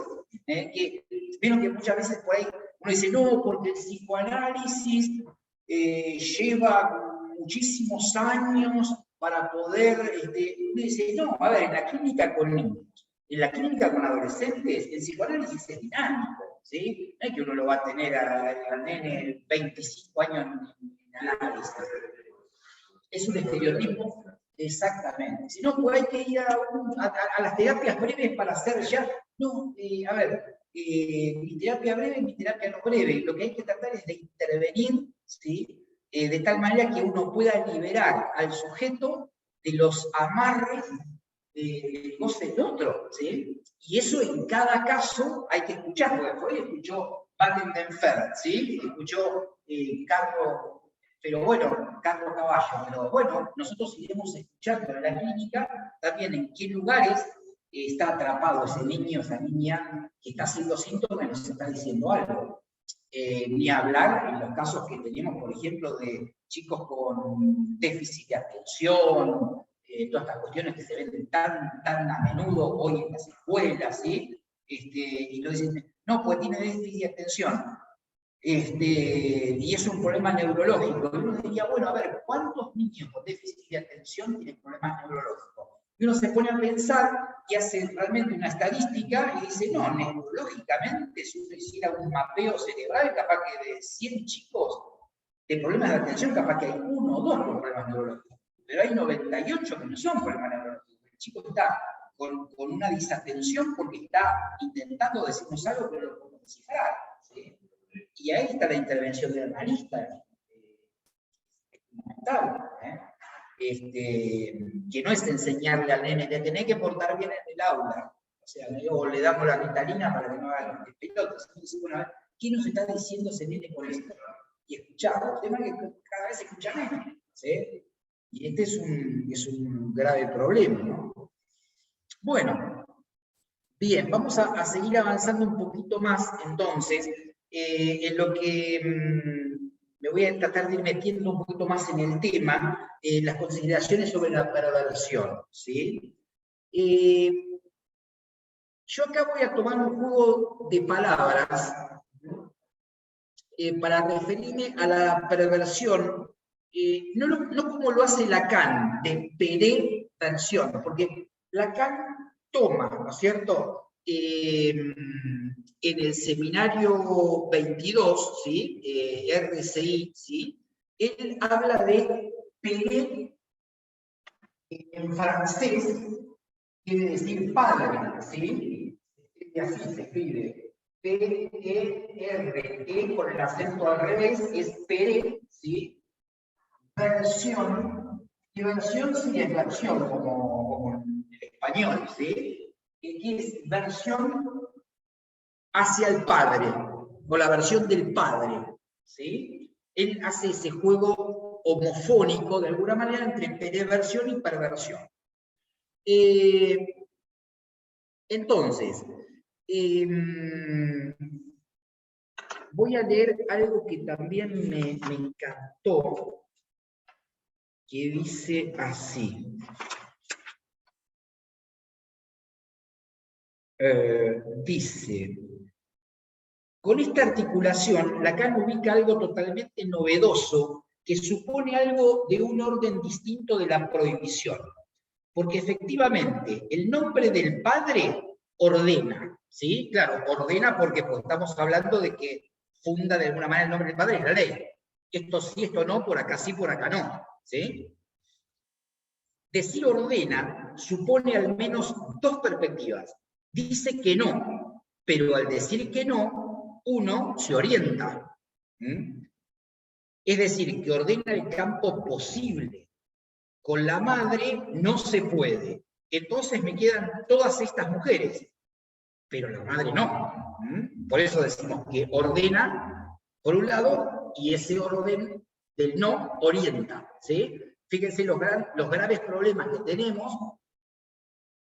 Que vieron que muchas veces por ahí uno dice, no, porque el psicoanálisis lleva muchísimos años para poder, uno dice, no, a ver, en la clínica con niños, en la clínica con adolescentes, el psicoanálisis es dinámico, ¿sí? No es que uno lo va a tener al nene 25 años en análisis. Es un estereotipo, exactamente. Si no, pues hay que ir a las terapias breves para hacer ya. No, a ver, mi terapia breve y mi terapia no breve. Lo que hay que tratar es de intervenir, ¿sí? De tal manera que uno pueda liberar al sujeto de los amarres del goce del otro, ¿sí? Y eso en cada caso hay que escuchar, porque por ahí escuchó Baden-Denfer, ¿sí? Escuchó Carlos. Pero bueno, Carlos Caballo, pero bueno, nosotros iremos escuchando en la clínica también en qué lugares está atrapado ese niño, esa niña que está haciendo síntomas y nos está diciendo algo. Ni hablar en los casos que tenemos, por ejemplo, de chicos con déficit de atención, todas estas cuestiones que se ven tan a menudo hoy en las escuelas, ¿sí? Y lo dicen, no, pues tiene déficit de atención. Y es un problema neurológico. Y uno diría, bueno, a ver, ¿cuántos niños con déficit de atención tienen problemas neurológicos? Y uno se pone a pensar y hace realmente una estadística y dice, no, neurológicamente, si uno hiciera un mapeo cerebral, capaz que de 100 chicos de problemas de atención, capaz que hay 1 o 2 con problemas neurológicos. Pero hay 98 que no son problemas neurológicos. El chico está con una disatención porque está intentando decirnos algo que no lo podemos descifrar, ¿sí? Y ahí está la intervención del analista, es fundamental, que no es enseñarle al nene, te tenés que portar bien en el aula, o sea, le damos la ritalina para que no haga pelotas. Entonces, bueno, a ver, ¿qué nos está diciendo ese nene con esto? Y escuchar, el tema es que cada vez se escucha menos, ¿sí? Y este es un grave problema, ¿no? Bueno, bien, vamos a seguir avanzando un poquito más, entonces, en lo que me voy a tratar de ir metiendo un poquito más en el tema, las consideraciones sobre la perversión, ¿sí? Yo acá voy a tomar un juego de palabras para referirme a la perversión, no como lo hace Lacan, de perversión, porque Lacan toma, ¿no es cierto?, en el seminario 22, ¿sí? RCI, ¿sí? Él habla de Pere en francés, quiere decir padre, ¿sí? Y así se escribe. P-E-R-E, con el acento al revés, es Pere, ¿sí? Versión, y versión sí es versión, como en español, ¿sí? Que es versión hacia el padre, o la versión del padre, ¿sí? Él hace ese juego homofónico, de alguna manera, entre perversión y perversión. Entonces, voy a leer algo que también me encantó, que dice así. Dice, con esta articulación, Lacan ubica algo totalmente novedoso que supone algo de un orden distinto de la prohibición. Porque efectivamente, el nombre del padre ordena, ¿sí? Claro, ordena porque pues, estamos hablando de que funda de alguna manera el nombre del padre es la ley. Esto sí, esto no, por acá sí, por acá no, ¿sí? Decir ordena supone al menos dos perspectivas. Dice que no, pero al decir que no, uno se orienta. ¿Mm? Es decir, que ordena el campo posible. Con la madre no se puede. Entonces me quedan todas estas mujeres, pero la madre no. ¿Mm? Por eso decimos que ordena, por un lado, y ese orden del no orienta. ¿Sí? Fíjense los graves problemas que tenemos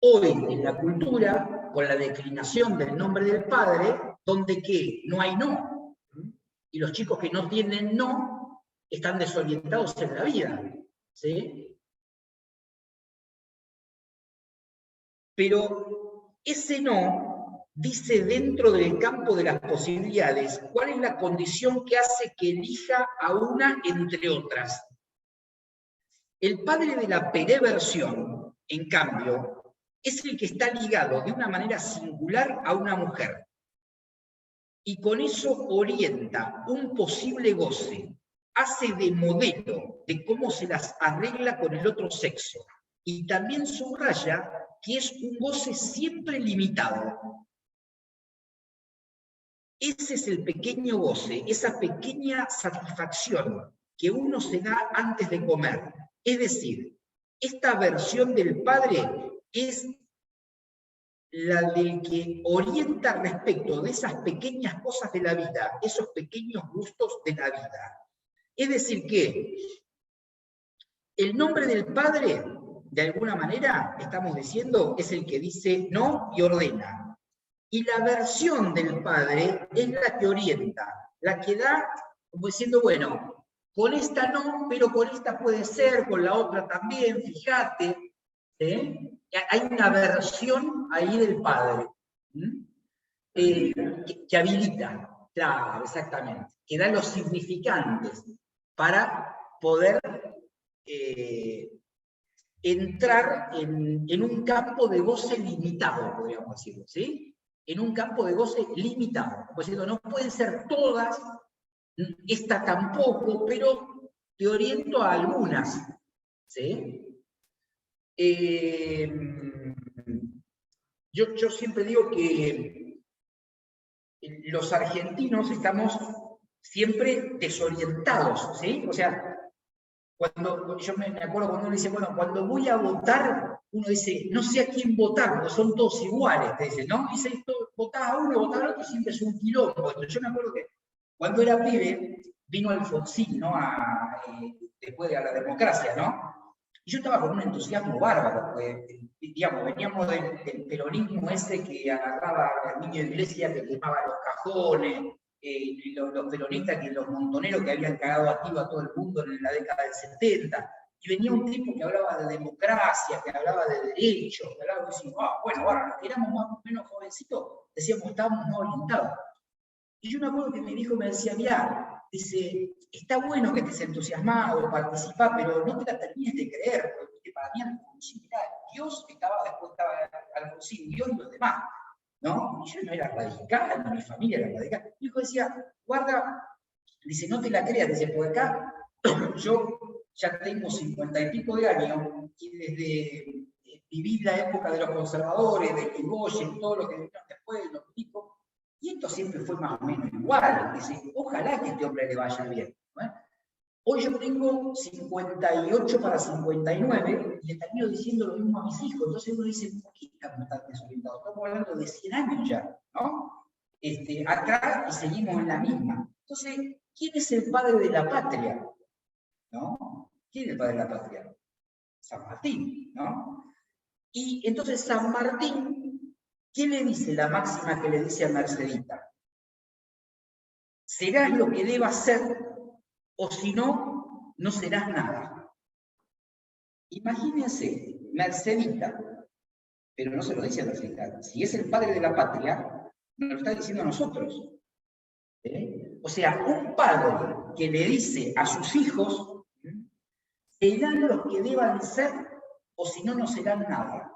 hoy en la cultura con la declinación del nombre del padre, donde ¿qué? No hay no. Y los chicos que no tienen no están desorientados en la vida. ¿Sí? Pero ese no dice dentro del campo de las posibilidades cuál es la condición que hace que elija a una entre otras. El padre de la perversión, en cambio, es el que está ligado de una manera singular a una mujer. Y con eso orienta un posible goce, hace de modelo de cómo se las arregla con el otro sexo. Y también subraya que es un goce siempre limitado. Ese es el pequeño goce, esa pequeña satisfacción que uno se da antes de comer. Es decir, esta versión del padre es la del que orienta respecto de esas pequeñas cosas de la vida, esos pequeños gustos de la vida. Es decir que el nombre del padre, de alguna manera, estamos diciendo, es el que dice no y ordena. Y la versión del padre es la que orienta, la que da, como diciendo, bueno, con esta no, pero con esta puede ser, con la otra también, fíjate. ¿Sí? Hay una versión ahí del padre que habilita, claro, exactamente, que da los significantes para poder entrar en un campo de goce limitado, podríamos decirlo, ¿sí? En un campo de goce limitado. Como diciendo, no pueden ser todas, esta tampoco, pero te oriento a algunas, ¿sí? Yo siempre digo que los argentinos estamos siempre desorientados, ¿sí? O sea, cuando yo me acuerdo cuando uno dice, bueno, cuando voy a votar, uno dice, no sé a quién votar, porque son todos iguales, te dicen, ¿no? Dice, votás a uno, votás al otro, siempre es un quilombo. Entonces, yo me acuerdo que cuando era pibe, vino Alfonsín, ¿no? Después de la democracia, ¿no? Y yo estaba con un entusiasmo bárbaro, porque, digamos, veníamos del peronismo ese que agarraba al niño de iglesia, que quemaba los cajones, los peronistas, los montoneros que habían cagado activo a todo el mundo en la década del 70, y venía un tipo que hablaba de democracia, que hablaba de derechos, que hablaba de decir, bueno, ahora los que éramos más o menos jovencitos, decíamos, estábamos más orientados. Y yo me acuerdo que mi hijo me decía, mirá, dice, está bueno que estés entusiasmado, participar, pero no te la termines de creer, porque para mí Alfonsín, Dios después estaba Alfonsín, Dios y los demás. ¿no? Y yo no era radical, ni mi familia era radical. Mi hijo decía, guarda, dice, no te la creas, dice, por acá yo ya tengo 50 y pico de años y desde viví la época de los conservadores, de Irigoyen, todo lo que vinieron después, los milicos, y esto siempre fue más o menos igual. Dice, ojalá que a este hombre le vaya bien, ¿no? Hoy yo tengo 58 para 59 y le termino diciendo lo mismo a mis hijos. Entonces uno dice, ¿por qué estamos tan desorientados? Estamos hablando de 100 años ya, ¿no? Acá y seguimos en la misma. Entonces, ¿quién es el padre de la patria? ¿No? ¿Quién es el padre de la patria? San Martín, ¿no? Y entonces San Martín, ¿qué le dice la máxima que le dice a Mercedita? Serás lo que debas ser, o si no, no serás nada. Imagínense, Mercedita, pero no se lo dice a Mercedita, si es el padre de la patria, nos lo está diciendo a nosotros. O sea, un padre que le dice a sus hijos, serán los que deban ser, o si no, no serán nada.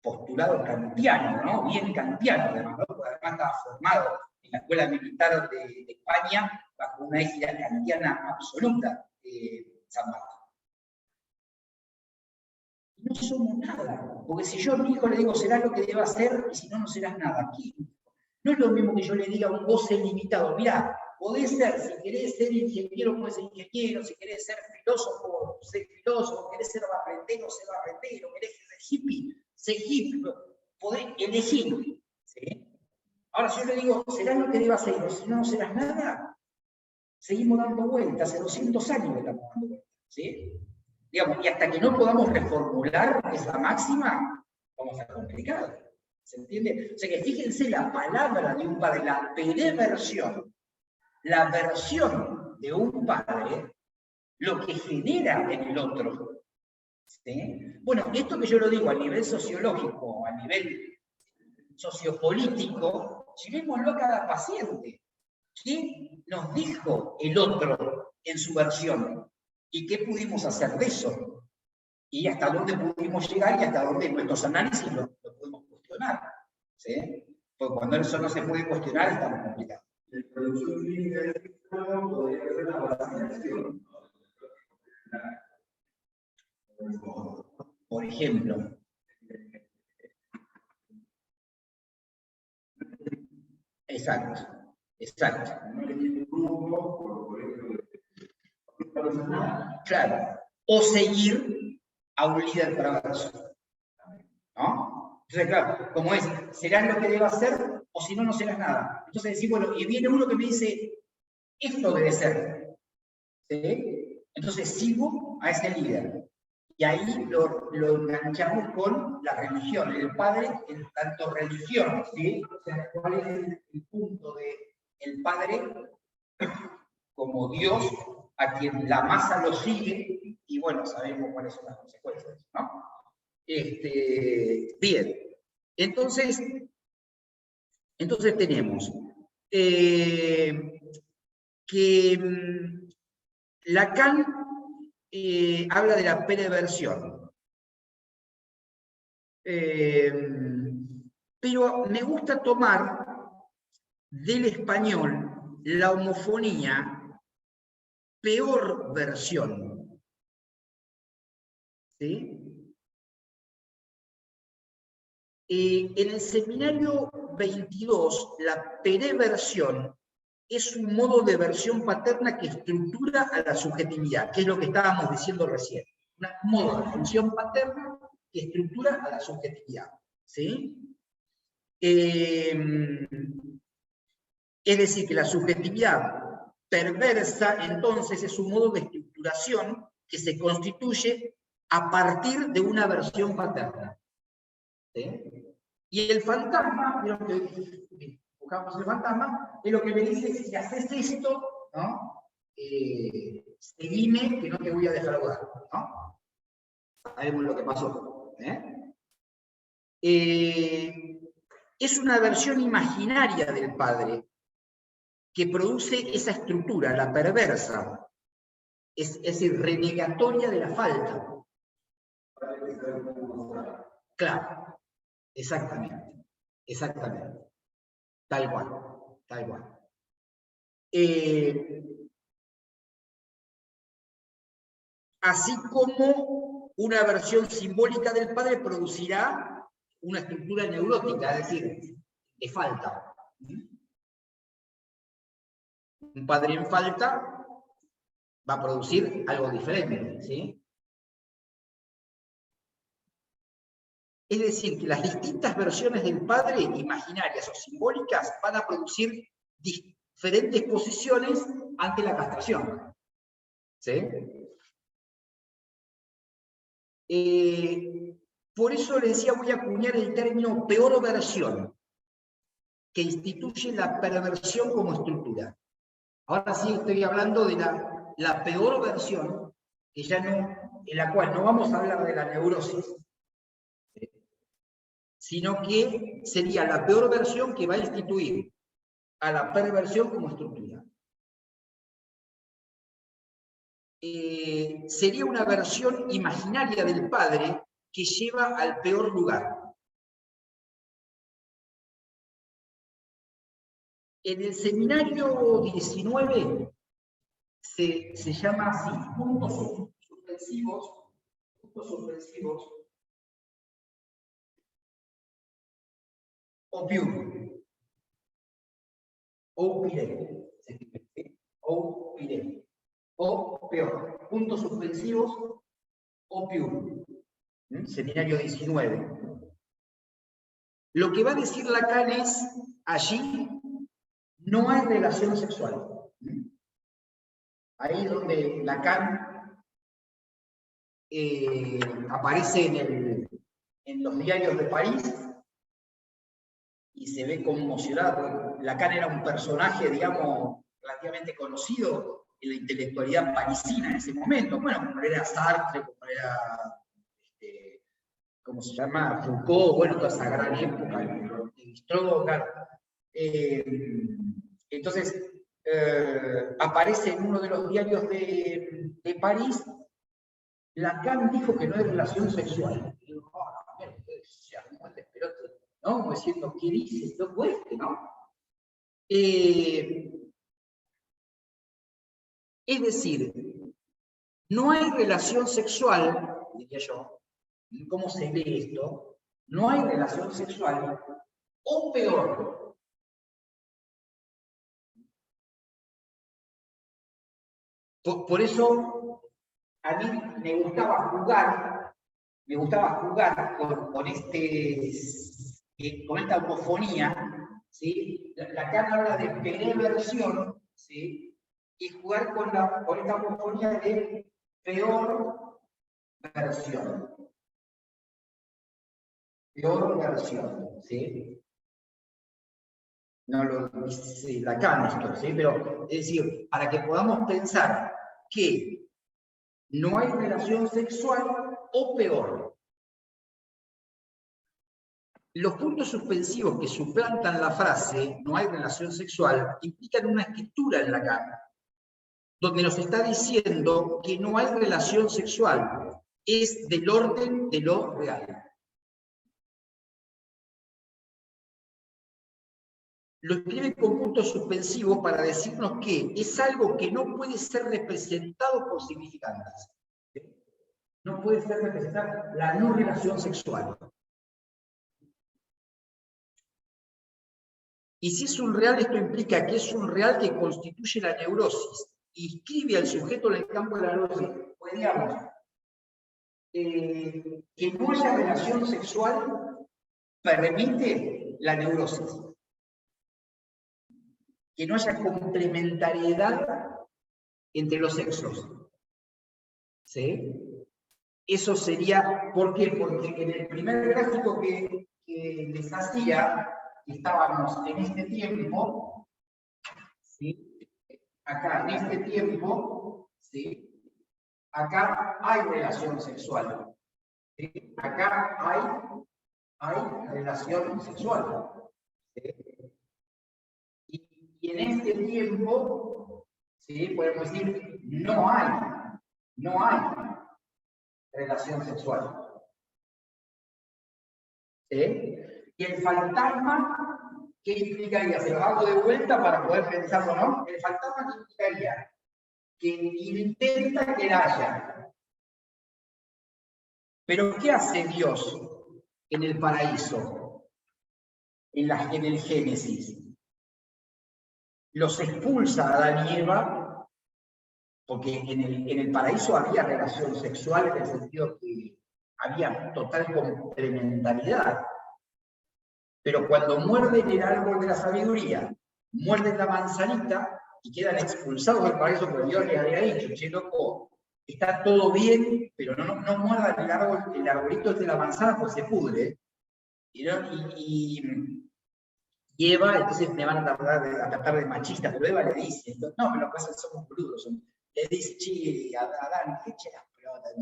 Postulado kantiano, ¿no? Bien kantiano, además, ¿no? Porque además estaba formado en la escuela militar de España bajo una égida kantiana absoluta, San Martín. No somos nada, porque si yo a mi hijo le digo, serás lo que deba hacer, y si no, no serás nada. Aquí no es lo mismo que yo le diga a un goce limitado, mirá, podés ser, si querés ser ingeniero, podés ser ingeniero, si querés ser filósofo, sé filósofo, querés ser barrendero, sé barrendero, querés ser hippie, sé hippie, podés elegir. ¿Sí? Ahora, si yo le digo, serás lo que debas hacer, o si no, no serás nada, seguimos dando vueltas, hace 200 años que estamos dando vueltas. ¿Sí? Digamos, y hasta que no podamos reformular esa máxima, vamos a estar complicados. ¿Se entiende? O sea que fíjense la palabra de un padre, la pereversión, la versión de un padre, lo que genera en el otro. ¿Sí? Bueno, esto que yo lo digo a nivel sociológico, a nivel sociopolítico, llevémoslo a cada paciente. ¿Qué nos dijo el otro en su versión? ¿Y qué pudimos hacer de eso? Y hasta dónde pudimos llegar y hasta dónde nuestros análisis lo podemos cuestionar. ¿Sí? Porque cuando eso no se puede cuestionar, estamos complicados. Por ejemplo, exacto, exacto. Claro, o seguir a un líder perverso. ¿No? Entonces, claro, como es, serás lo que debas hacer, o si no, no serás nada. Entonces decís, bueno, y viene uno que me dice, esto debe ser. ¿Sí? Entonces sigo a ese líder. Y ahí lo enganchamos con la religión, el padre en tanto religión, ¿sí? O sea, ¿cuál es el punto del padre como Dios a quien la masa lo sigue? Y bueno, sabemos cuáles son las consecuencias, ¿no? Bien, entonces tenemos que Lacan habla de la pereversión. Pero me gusta tomar del español la homofonía, peor versión. ¿Sí? En el seminario 22, la pereversión es un modo de versión paterna que estructura a la subjetividad, que es lo que estábamos diciendo recién. Un modo de función paterna que estructura a la subjetividad. ¿Sí? Es decir, que la subjetividad perversa, entonces, es un modo de estructuración que se constituye a partir de una versión paterna. ¿Sí? Y el fantasma, buscamos el fantasma, es lo que me dice, si haces esto, ¿no? Seguime que no te voy a dejar ahogar, ¿no? Sabemos lo que pasó. Es una versión imaginaria del padre que produce esa estructura, la perversa, es decir, renegatoria de la falta. Claro. Exactamente, exactamente. Tal cual, tal cual. Así como una versión simbólica del padre producirá una estructura neurótica, es decir, de falta. Un padre en falta va a producir algo diferente, ¿sí? Es decir, que las distintas versiones del padre, imaginarias o simbólicas, van a producir diferentes posiciones ante la castración. ¿Sí? Por eso les decía, voy a acuñar el término peor versión, que instituye la perversión como estructura. Ahora sí estoy hablando de la peor versión, que ya no, en la cual no vamos a hablar de la neurosis, sino que sería la peor versión que va a instituir a la perversión como estructura. Sería una versión imaginaria del padre que lleva al peor lugar. En el seminario 19 se llama así, puntos suspensivos, o più, o pire, o pire, o peor, puntos suspensivos o più, seminario 19. Lo que va a decir Lacan es, allí no hay relación sexual. Ahí es donde Lacan aparece en los diarios de París y se ve conmocionado. Lacan era un personaje, digamos, relativamente conocido en la intelectualidad parisina en ese momento. Bueno, como era Sartre, como era, ¿cómo se llama? Foucault, bueno, toda esa gran época, Strogan. Entonces, aparece en uno de los diarios de París, Lacan dijo que no hay relación sexual. Y digo, ¿no? Como diciendo, ¿qué dices? No puede, ¿no? Es decir, no hay relación sexual, diría yo, ¿cómo se ve esto? No hay relación sexual, o peor, por eso a mí me gustaba jugar con esta homofonía, ¿sí? Lacan habla de perversión, ¿sí? Y jugar con esta homofonía de peor versión. Peor versión, ¿sí? No lo dice Lacan esto, ¿sí? Pero es decir, para que podamos pensar que no hay relación sexual o peor. Los puntos suspensivos que suplantan la frase no hay relación sexual implican una escritura en Lacan, donde nos está diciendo que no hay relación sexual, es del orden de lo real. Lo escribe con puntos suspensivos para decirnos que es algo que no puede ser representado por significantes. No puede ser representada la no relación sexual. Y si es un real, esto implica que es un real que constituye la neurosis, inscribe al sujeto en el campo de la neurosis. Pues digamos, que no haya relación sexual permite la neurosis. Que no haya complementariedad entre los sexos. ¿Sí? Eso sería, ¿por qué? Porque en el primer gráfico que les hacía, estábamos en este tiempo, ¿sí? Acá en este tiempo, ¿sí? Acá hay relación sexual. ¿Sí? Acá hay relación sexual. ¿Sí? Y en este tiempo, ¿sí? Podemos decir, no hay relación sexual. ¿sí? Y el fantasma, ¿qué implicaría? Se lo hago de vuelta para poder pensarlo, ¿no? El fantasma, ¿qué implicaría? Que intenta que haya. Pero ¿qué hace Dios en el paraíso, en el Génesis? Los expulsa a Adán y Eva, porque en el paraíso había relación sexual en el sentido que había total complementariedad. Pero cuando muerden el árbol de la sabiduría, muerden la manzanita y quedan expulsados del paraíso, porque Dios les había dicho, che, loco, está todo bien, pero no muerdan el arbolito de la manzana, pues se pudre. Y Eva, entonces me van a tratar de machista, pero Eva le dice, no, pero pasa que somos brutos. Le dice, che, Adán, eche las pelotas,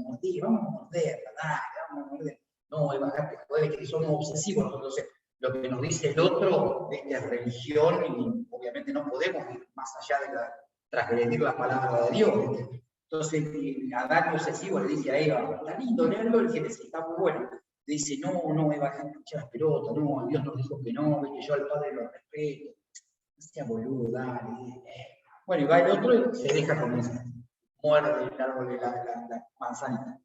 vamos a morderla, dale, vamos a morder. No, Eva, date, joder, que somos obsesivos. Entonces, lo que nos dice el otro es religión y obviamente no podemos ir más allá de transgredir la palabra de Dios. Entonces, Adán obsesivo le dice a Eva, está lindo leerlo, el que está muy bueno. Le dice, no, Eva, escucha las pelotas, no, Dios nos dijo que no, que yo al Padre lo respeto. No sea boludo, dale. Bueno, y va el otro y se deja con eso. Muerde el árbol de la manzanita.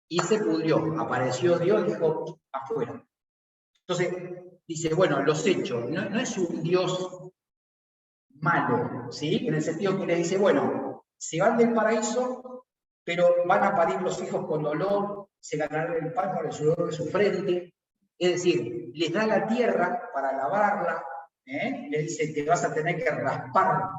Y se pudrió, apareció Dios y dijo, afuera. Entonces, dice, bueno, los hechos, no es un Dios malo, ¿sí? En el sentido que le dice, bueno, se van del paraíso, pero van a parir los hijos con dolor, se ganarán el pan con el sudor de su frente, es decir, les da la tierra para lavarla, les dice que vas a tener que raspar,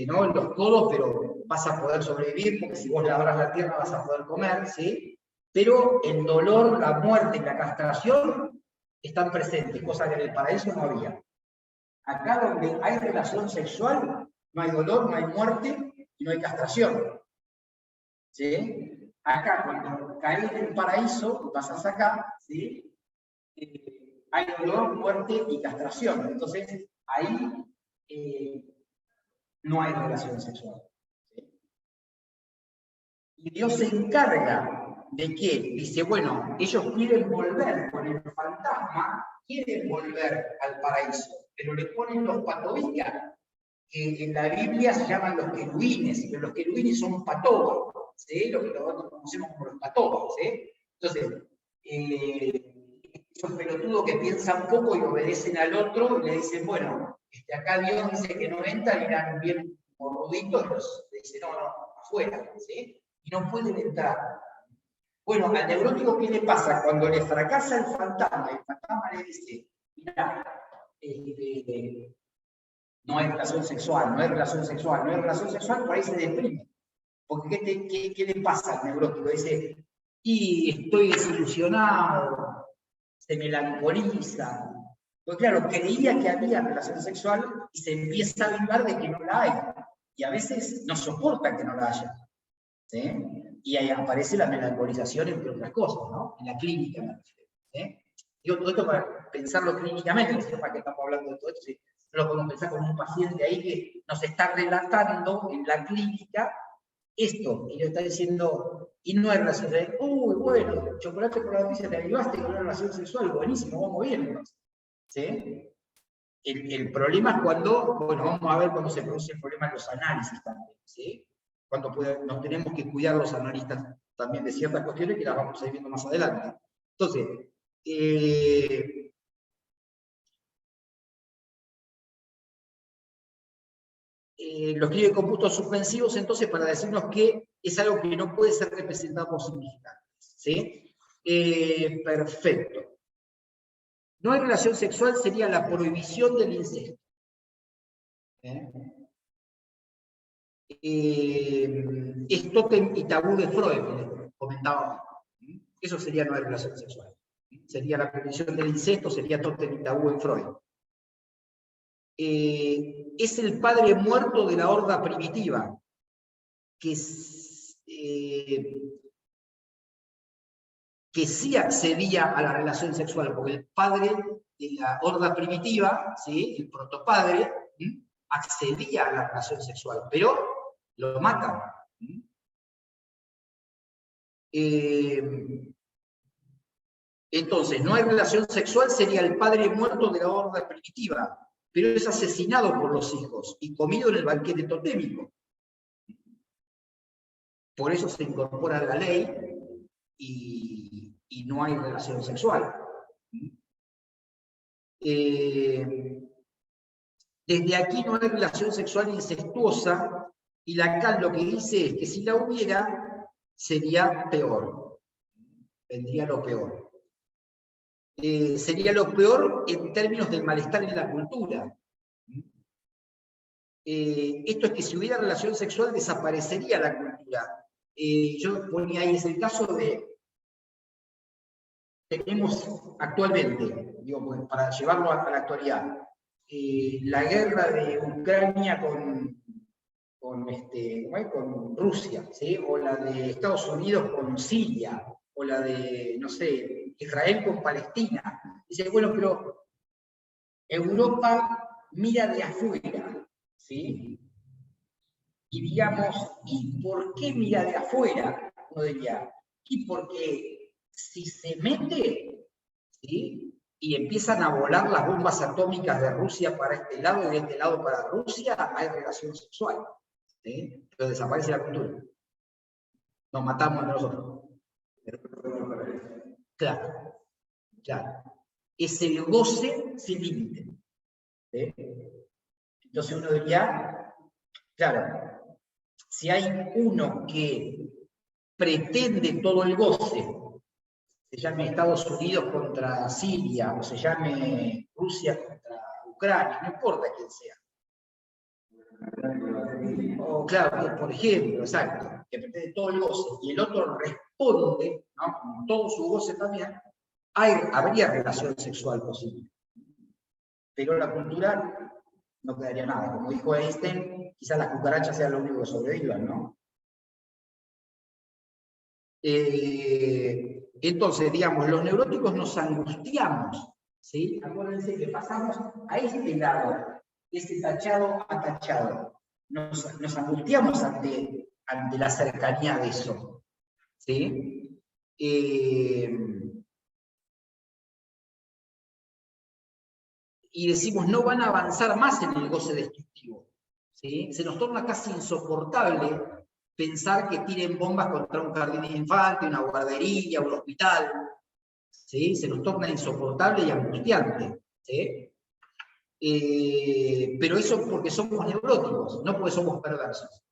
¿no? En los codos, pero vas a poder sobrevivir, porque si vos labras la tierra vas a poder comer, ¿sí? Pero el dolor, la muerte y la castración están presentes, cosa que en el paraíso no había. Acá donde hay relación sexual, no hay dolor, no hay muerte y no hay castración. ¿Sí? Acá, cuando caes en el paraíso, pasas acá, ¿sí? Hay dolor, muerte y castración. Entonces, ahí no hay relación sexual. ¿Sí? Y Dios se encarga de que, dice, bueno, ellos quieren volver con el fantasma, quieren volver al paraíso, pero le ponen los patoicas, que en la Biblia se llaman los querubines, pero los querubines son patobas, ¿sí? Lo que nosotros conocemos como los patobas, ¿sí? Entonces, esos pelotudos que piensan poco y obedecen al otro, le dicen, bueno, acá Dios dice que no entran, eran bien morruditos, le dice, no, afuera, ¿sí? Y no pueden entrar. Bueno, al neurótico, ¿qué le pasa? Cuando le fracasa el fantasma le dice, mira, no hay relación sexual, no hay relación sexual, no hay relación sexual, por ahí se deprime. Porque ¿qué le pasa al neurótico? Dice, y estoy desilusionado, se melancoliza. Porque claro, creía que había relación sexual y se empieza a avivar de que no la hay. Y a veces no soporta que no la haya. ¿Sí? Y ahí aparece la melancolización, entre otras cosas, ¿no? En la clínica, ¿sí? Digo todo esto para pensarlo clínicamente, no sé para qué estamos hablando de todo esto, ¿sí? No lo podemos pensar como un paciente ahí que nos está relatando en la clínica esto, y le está diciendo, y no hay relación sexual, uy, bueno, chocolate con la pizza, te avivaste con una relación sexual, buenísimo, vamos bien, entonces. ¿Sí? El problema es cuando, bueno, vamos a ver cómo se produce el problema en los análisis también, ¿sí? Cuando nos tenemos que cuidar los analistas también de ciertas cuestiones que las vamos a ir viendo más adelante. Entonces, lo escribe con puntos suspensivos, entonces, para decirnos que es algo que no puede ser representado por significantes, ¿sí? Perfecto. No hay relación sexual, sería la prohibición del incesto. Es tótem y tabú de Freud, que comentaba. Eso sería no hay relación sexual. Sería la prohibición del incesto, sería tótem y tabú en Freud. Es el padre muerto de la horda primitiva, que sí accedía a la relación sexual, porque el padre de la horda primitiva, ¿sí? El protopadre, accedía a la relación sexual, pero lo matan. Entonces, no hay relación sexual, sería el padre muerto de la orden primitiva, pero es asesinado por los hijos y comido en el banquete totémico. Por eso se incorpora a la ley y no hay relación sexual. Desde aquí no hay relación sexual incestuosa, y Lacan lo que dice es que si la hubiera, sería peor. Vendría lo peor. Sería lo peor en términos del malestar en la cultura. Esto es que si hubiera relación sexual desaparecería la cultura. Yo ponía ahí, es el caso de, tenemos actualmente, digo, para llevarlo a la actualidad, la guerra de Ucrania con Rusia, ¿sí? O la de Estados Unidos con Siria, o la de, no sé, Israel con Palestina. Dice, bueno, pero Europa mira de afuera, ¿sí? Y digamos, ¿y por qué mira de afuera? Uno diría, y porque si se mete, ¿sí? Y empiezan a volar las bombas atómicas de Rusia para este lado y de este lado para Rusia, hay relación sexual, ¿sí? Pero desaparece la cultura. Nos matamos entre nosotros. Claro, claro. Es el goce sin límite. ¿Sí? Entonces uno diría, claro, si hay uno que pretende todo el goce, se llame Estados Unidos contra Siria, o se llame Rusia contra Ucrania, no importa quién sea. O claro, por ejemplo, exacto, que pretende todo el goce, y el otro responde, ¿no? Con todo su goce también, habría relación sexual posible. Pero la cultura no quedaría nada. Como dijo Einstein, quizás las cucarachas sean lo único que sobrevivan, ¿no? Entonces, digamos, los neuróticos nos angustiamos, ¿sí? Acuérdense que pasamos a este lado, este tachado a tachado. Nos angustiamos ante la cercanía de eso, ¿sí? Y decimos, no van a avanzar más en el goce destructivo, ¿sí? Se nos torna casi insoportable pensar que tiren bombas contra un jardín de infantes, una guardería, un hospital, ¿sí? Se nos torna insoportable y angustiante, ¿sí? Pero eso porque somos neuróticos, no porque somos perversos.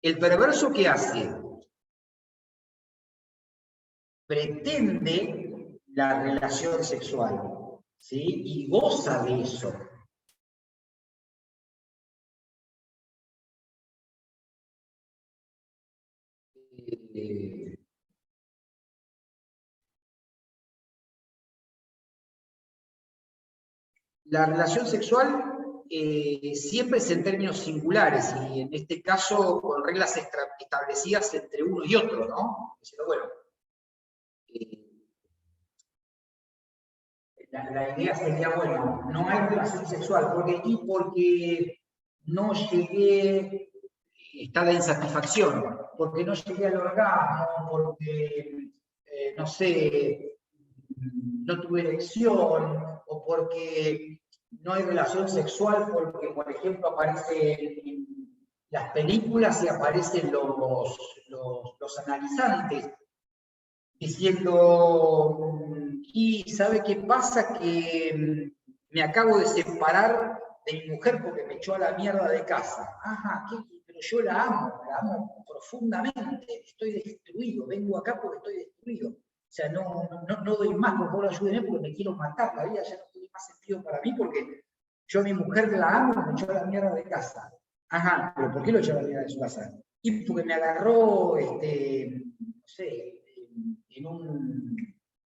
El perverso, ¿qué hace? Pretende la relación sexual, ¿sí? Y goza de eso. La relación sexual siempre es en términos singulares y en este caso con reglas establecidas entre uno y otro, ¿no? Pero bueno, la idea sería, bueno, no hay relación sexual, porque no llegué, está la insatisfacción, porque no llegué al orgasmo, porque, no sé, no tuve erección, o porque no hay relación sexual, porque, por ejemplo, aparecen las películas y aparecen los analizantes diciendo, y ¿sabe qué pasa? Que me acabo de separar de mi mujer porque me echó a la mierda de casa. Ajá, pero yo la amo profundamente, estoy destruido, vengo acá porque estoy destruido. O sea, no doy más, por favor ayúdenme porque me quiero matar, la vida ya no tiene más sentido para mí porque yo a mi mujer la amo y me echó a la mierda de casa. Ajá, pero ¿por qué lo echó a la mierda de su casa? Y porque me agarró, no sé, en un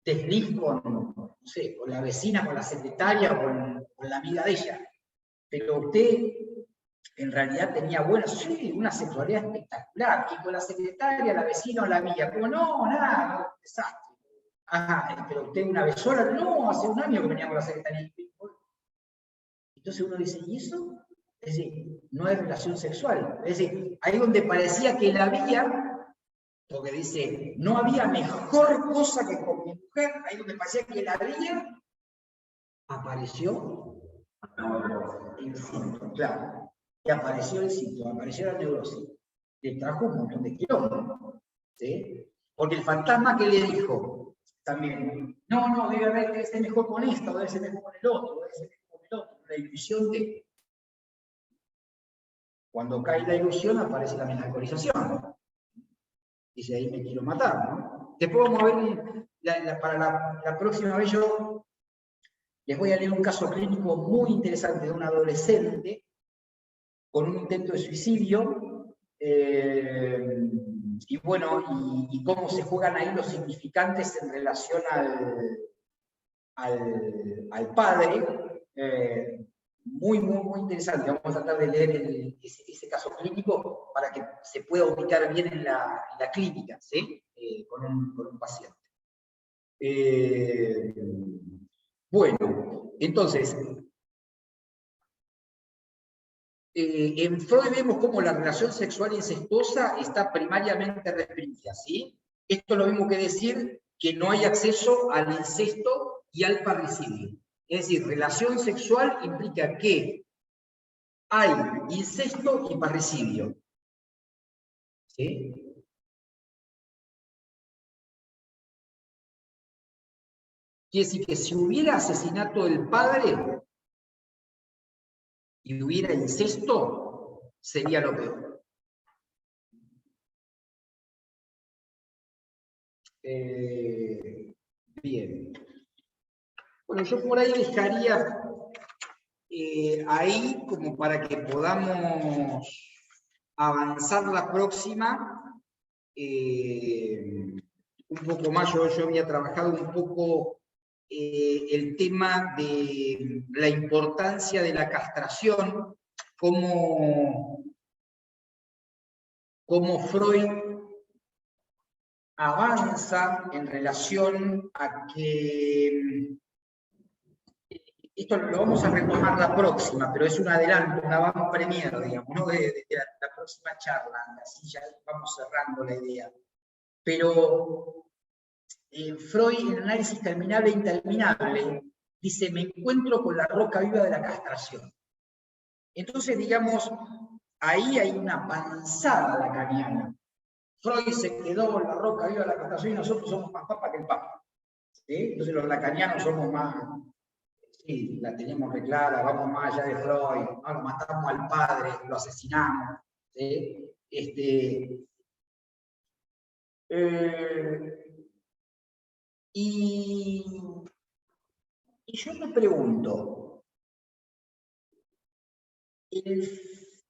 desliz con, no sé, con la vecina, con la secretaria, con la amiga de ella. Pero usted en realidad tenía, bueno, sí, una sexualidad espectacular, y con la secretaria, la vecina o la amiga, como no, nada, desastre. Ajá, pero usted una vez sola, no, hace un año que venía con la secretaria. Entonces uno dice, ¿y eso? Es decir, no es relación sexual. Es decir, ahí donde parecía que la había, porque dice, no había mejor cosa que con mi mujer, ahí donde parecía que la había, apareció el síntoma, claro. Y apareció el síntoma, apareció la neurosis. Le trajo un montón de kilómetros. ¿Sí? Porque el fantasma que le dijo también, no, debe ser mejor con esta, o debe ser mejor con el otro, debe ser mejor con el otro. La ilusión de. Cuando cae la ilusión aparece la melancolización. Dice, ahí me quiero matar, ¿no? Después vamos a ver, para la próxima vez yo les voy a leer un caso clínico muy interesante de un adolescente con un intento de suicidio, y bueno, y cómo se juegan ahí los significantes en relación al padre, muy interesante. Vamos a tratar de leer ese caso clínico para que se pueda ubicar bien en la clínica, ¿sí? Con un paciente. Bueno, entonces, en Freud vemos cómo la relación sexual incestuosa está primariamente reprimida, ¿sí? Esto es lo mismo que decir que no hay acceso al incesto y al parricidio. Es decir, relación sexual implica que hay incesto y parricidio. ¿Sí? Quiere decir que si hubiera asesinato del padre y hubiera incesto, sería lo peor. Bien. Bueno, yo por ahí dejaría ahí como para que podamos avanzar la próxima un poco más. Yo había trabajado un poco el tema de la importancia de la castración, cómo Freud avanza en relación a que esto lo vamos a retomar la próxima, pero es un adelanto, una avant premiere, digamos, ¿no? de la próxima charla, así ya vamos cerrando la idea. Pero Freud, en Análisis Terminable e Interminable, dice, me encuentro con la roca viva de la castración. Entonces, digamos, ahí hay una panzada lacaniana. Freud se quedó con la roca viva de la castración y nosotros somos más papa que el papa. ¿Sí? Entonces los lacanianos somos más, sí, la tenemos re clara, vamos más allá de Freud, ¿no? Lo matamos al padre, lo asesinamos. ¿Sí? Y yo me pregunto,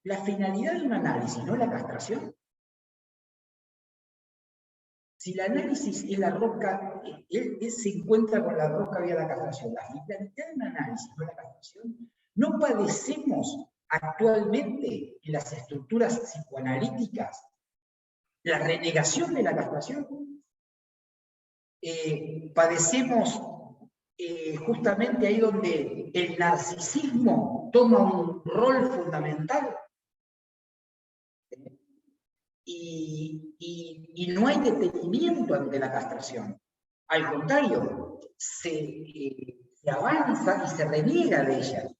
la finalidad de un análisis, ¿no es la castración? Si el análisis es la roca, él se encuentra con la roca vía la castración. La finalidad de un análisis, ¿no es la castración? ¿No padecemos actualmente en las estructuras psicoanalíticas la renegación de la castración? Padecemos justamente ahí donde el narcisismo toma un rol fundamental. Y no hay detenimiento ante la castración. Al contrario, se avanza y se reniega de ella.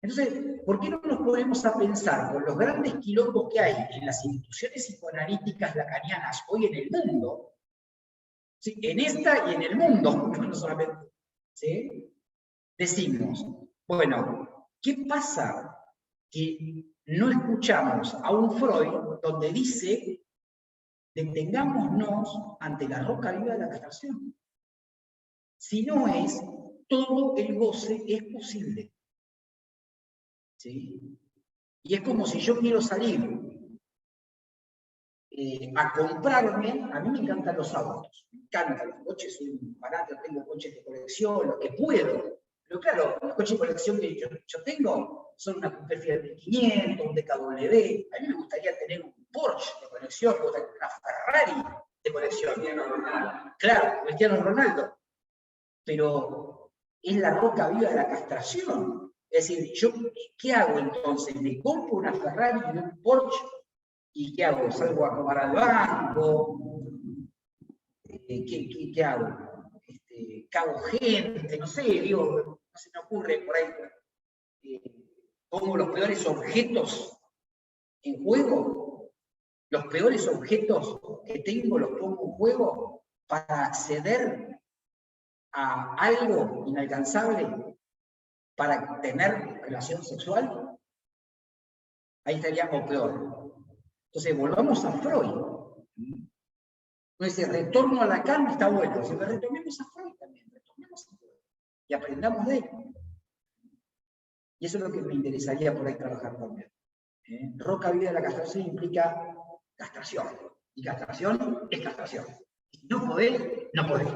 Entonces, ¿por qué no nos ponemos a pensar con los grandes quilombos que hay en las instituciones psicoanalíticas lacanianas hoy en el mundo? ¿Sí? En esta y en el mundo, no solamente. ¿Sí? Decimos, bueno, ¿qué pasa que no escuchamos a un Freud donde dice detengámonos ante la roca viva de la castración? Si no es, todo el goce es posible. ¿Sí? Y es como si yo quiero salir a comprarme, a mí me encantan los autos, me encantan los coches, soy un fanático, tengo coches de colección, lo que puedo. Pero claro, los coches de colección que yo tengo son una Cooper Fiat 1500, un DKW. A mí me gustaría tener un Porsche de colección, me gustaría tener una Ferrari de colección. Claro, Cristiano Ronaldo. Pero es la roca viva de la castración. Es decir, ¿yo qué hago entonces? ¿Me compro una Ferrari y un Porsche ¿Y qué hago? ¿Salgo a robar al banco? ¿Qué hago? ¿Cago gente? No sé, digo, no se me ocurre por ahí. ¿Pongo los peores objetos en juego? ¿Los peores objetos que tengo los pongo en juego para acceder a algo inalcanzable, para tener relación sexual? Ahí estaría o peor. Entonces, volvamos a Freud. Entonces, retorno a Lacan está bueno. Si retomemos a Freud también, retomemos a Freud y aprendamos de él. Y eso es lo que me interesaría por ahí trabajar también. Roca vida de la castración implica castración. Y castración es castración. Si no podés, no podés.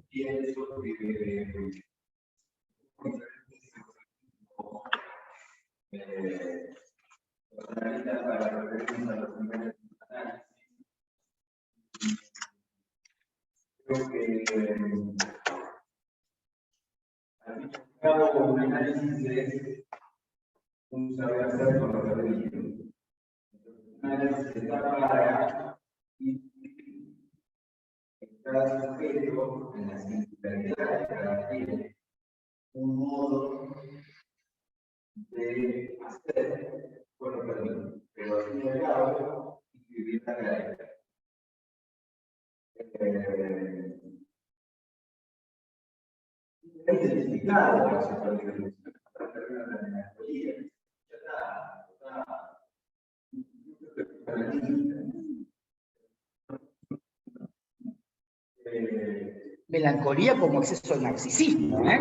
Pienso que para referirnos a los primeros análisis, creo que al fin y al cabo un análisis es un saber hacer con lo que aprendido. Un análisis está para cada sujeto en la singularidad de cada quien un modo de hacer con lo que aprendido, pero al fin y al cabo inscribir la realidad. Es identificado la supervivencia. Melancolía como exceso de narcisismo, ¿eh?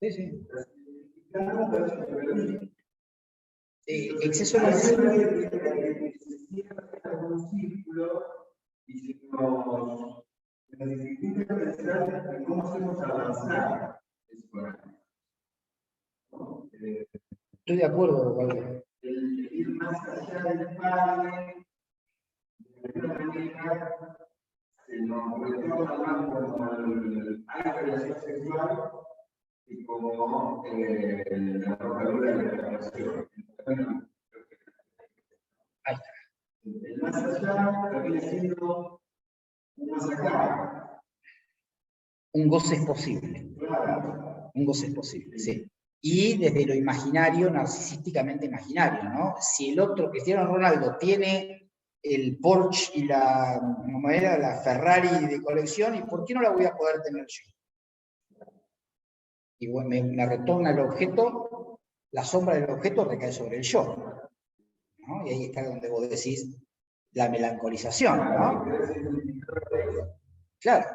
Sí. Exceso de narcisismo. Y si nos dificulta pensar en cómo hacemos avanzar Estoy de acuerdo, Walter. el ir más allá del padre, de alguna manera, se nos retoma más como hay relación sexual y como la ruptura de la relación. Ahí está. El más allá termina siendo un más acá. Un goce es posible. Claro. Un goce es posible, sí. Y desde lo imaginario, narcisísticamente imaginario, ¿no? Si el otro, Cristiano Ronaldo, tiene el Porsche y la Ferrari de colección, ¿y por qué no la voy a poder tener yo? Y bueno, me retorna el objeto, la sombra del objeto recae sobre el yo, ¿no? Y ahí está donde vos decís la melancolización, ¿no? Claro,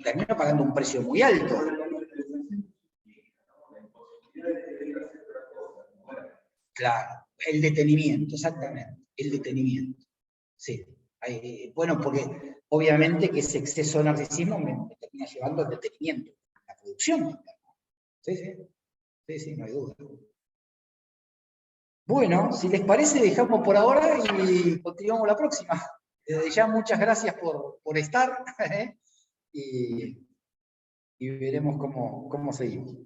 termino pagando un precio muy alto. Claro, el detenimiento, exactamente, el detenimiento. Sí. Bueno, porque obviamente que ese exceso de narcisismo me termina llevando al detenimiento, a la producción. Sí, no hay duda. Bueno, si les parece, dejamos por ahora y continuamos la próxima. Desde ya, muchas gracias por estar y veremos cómo seguimos.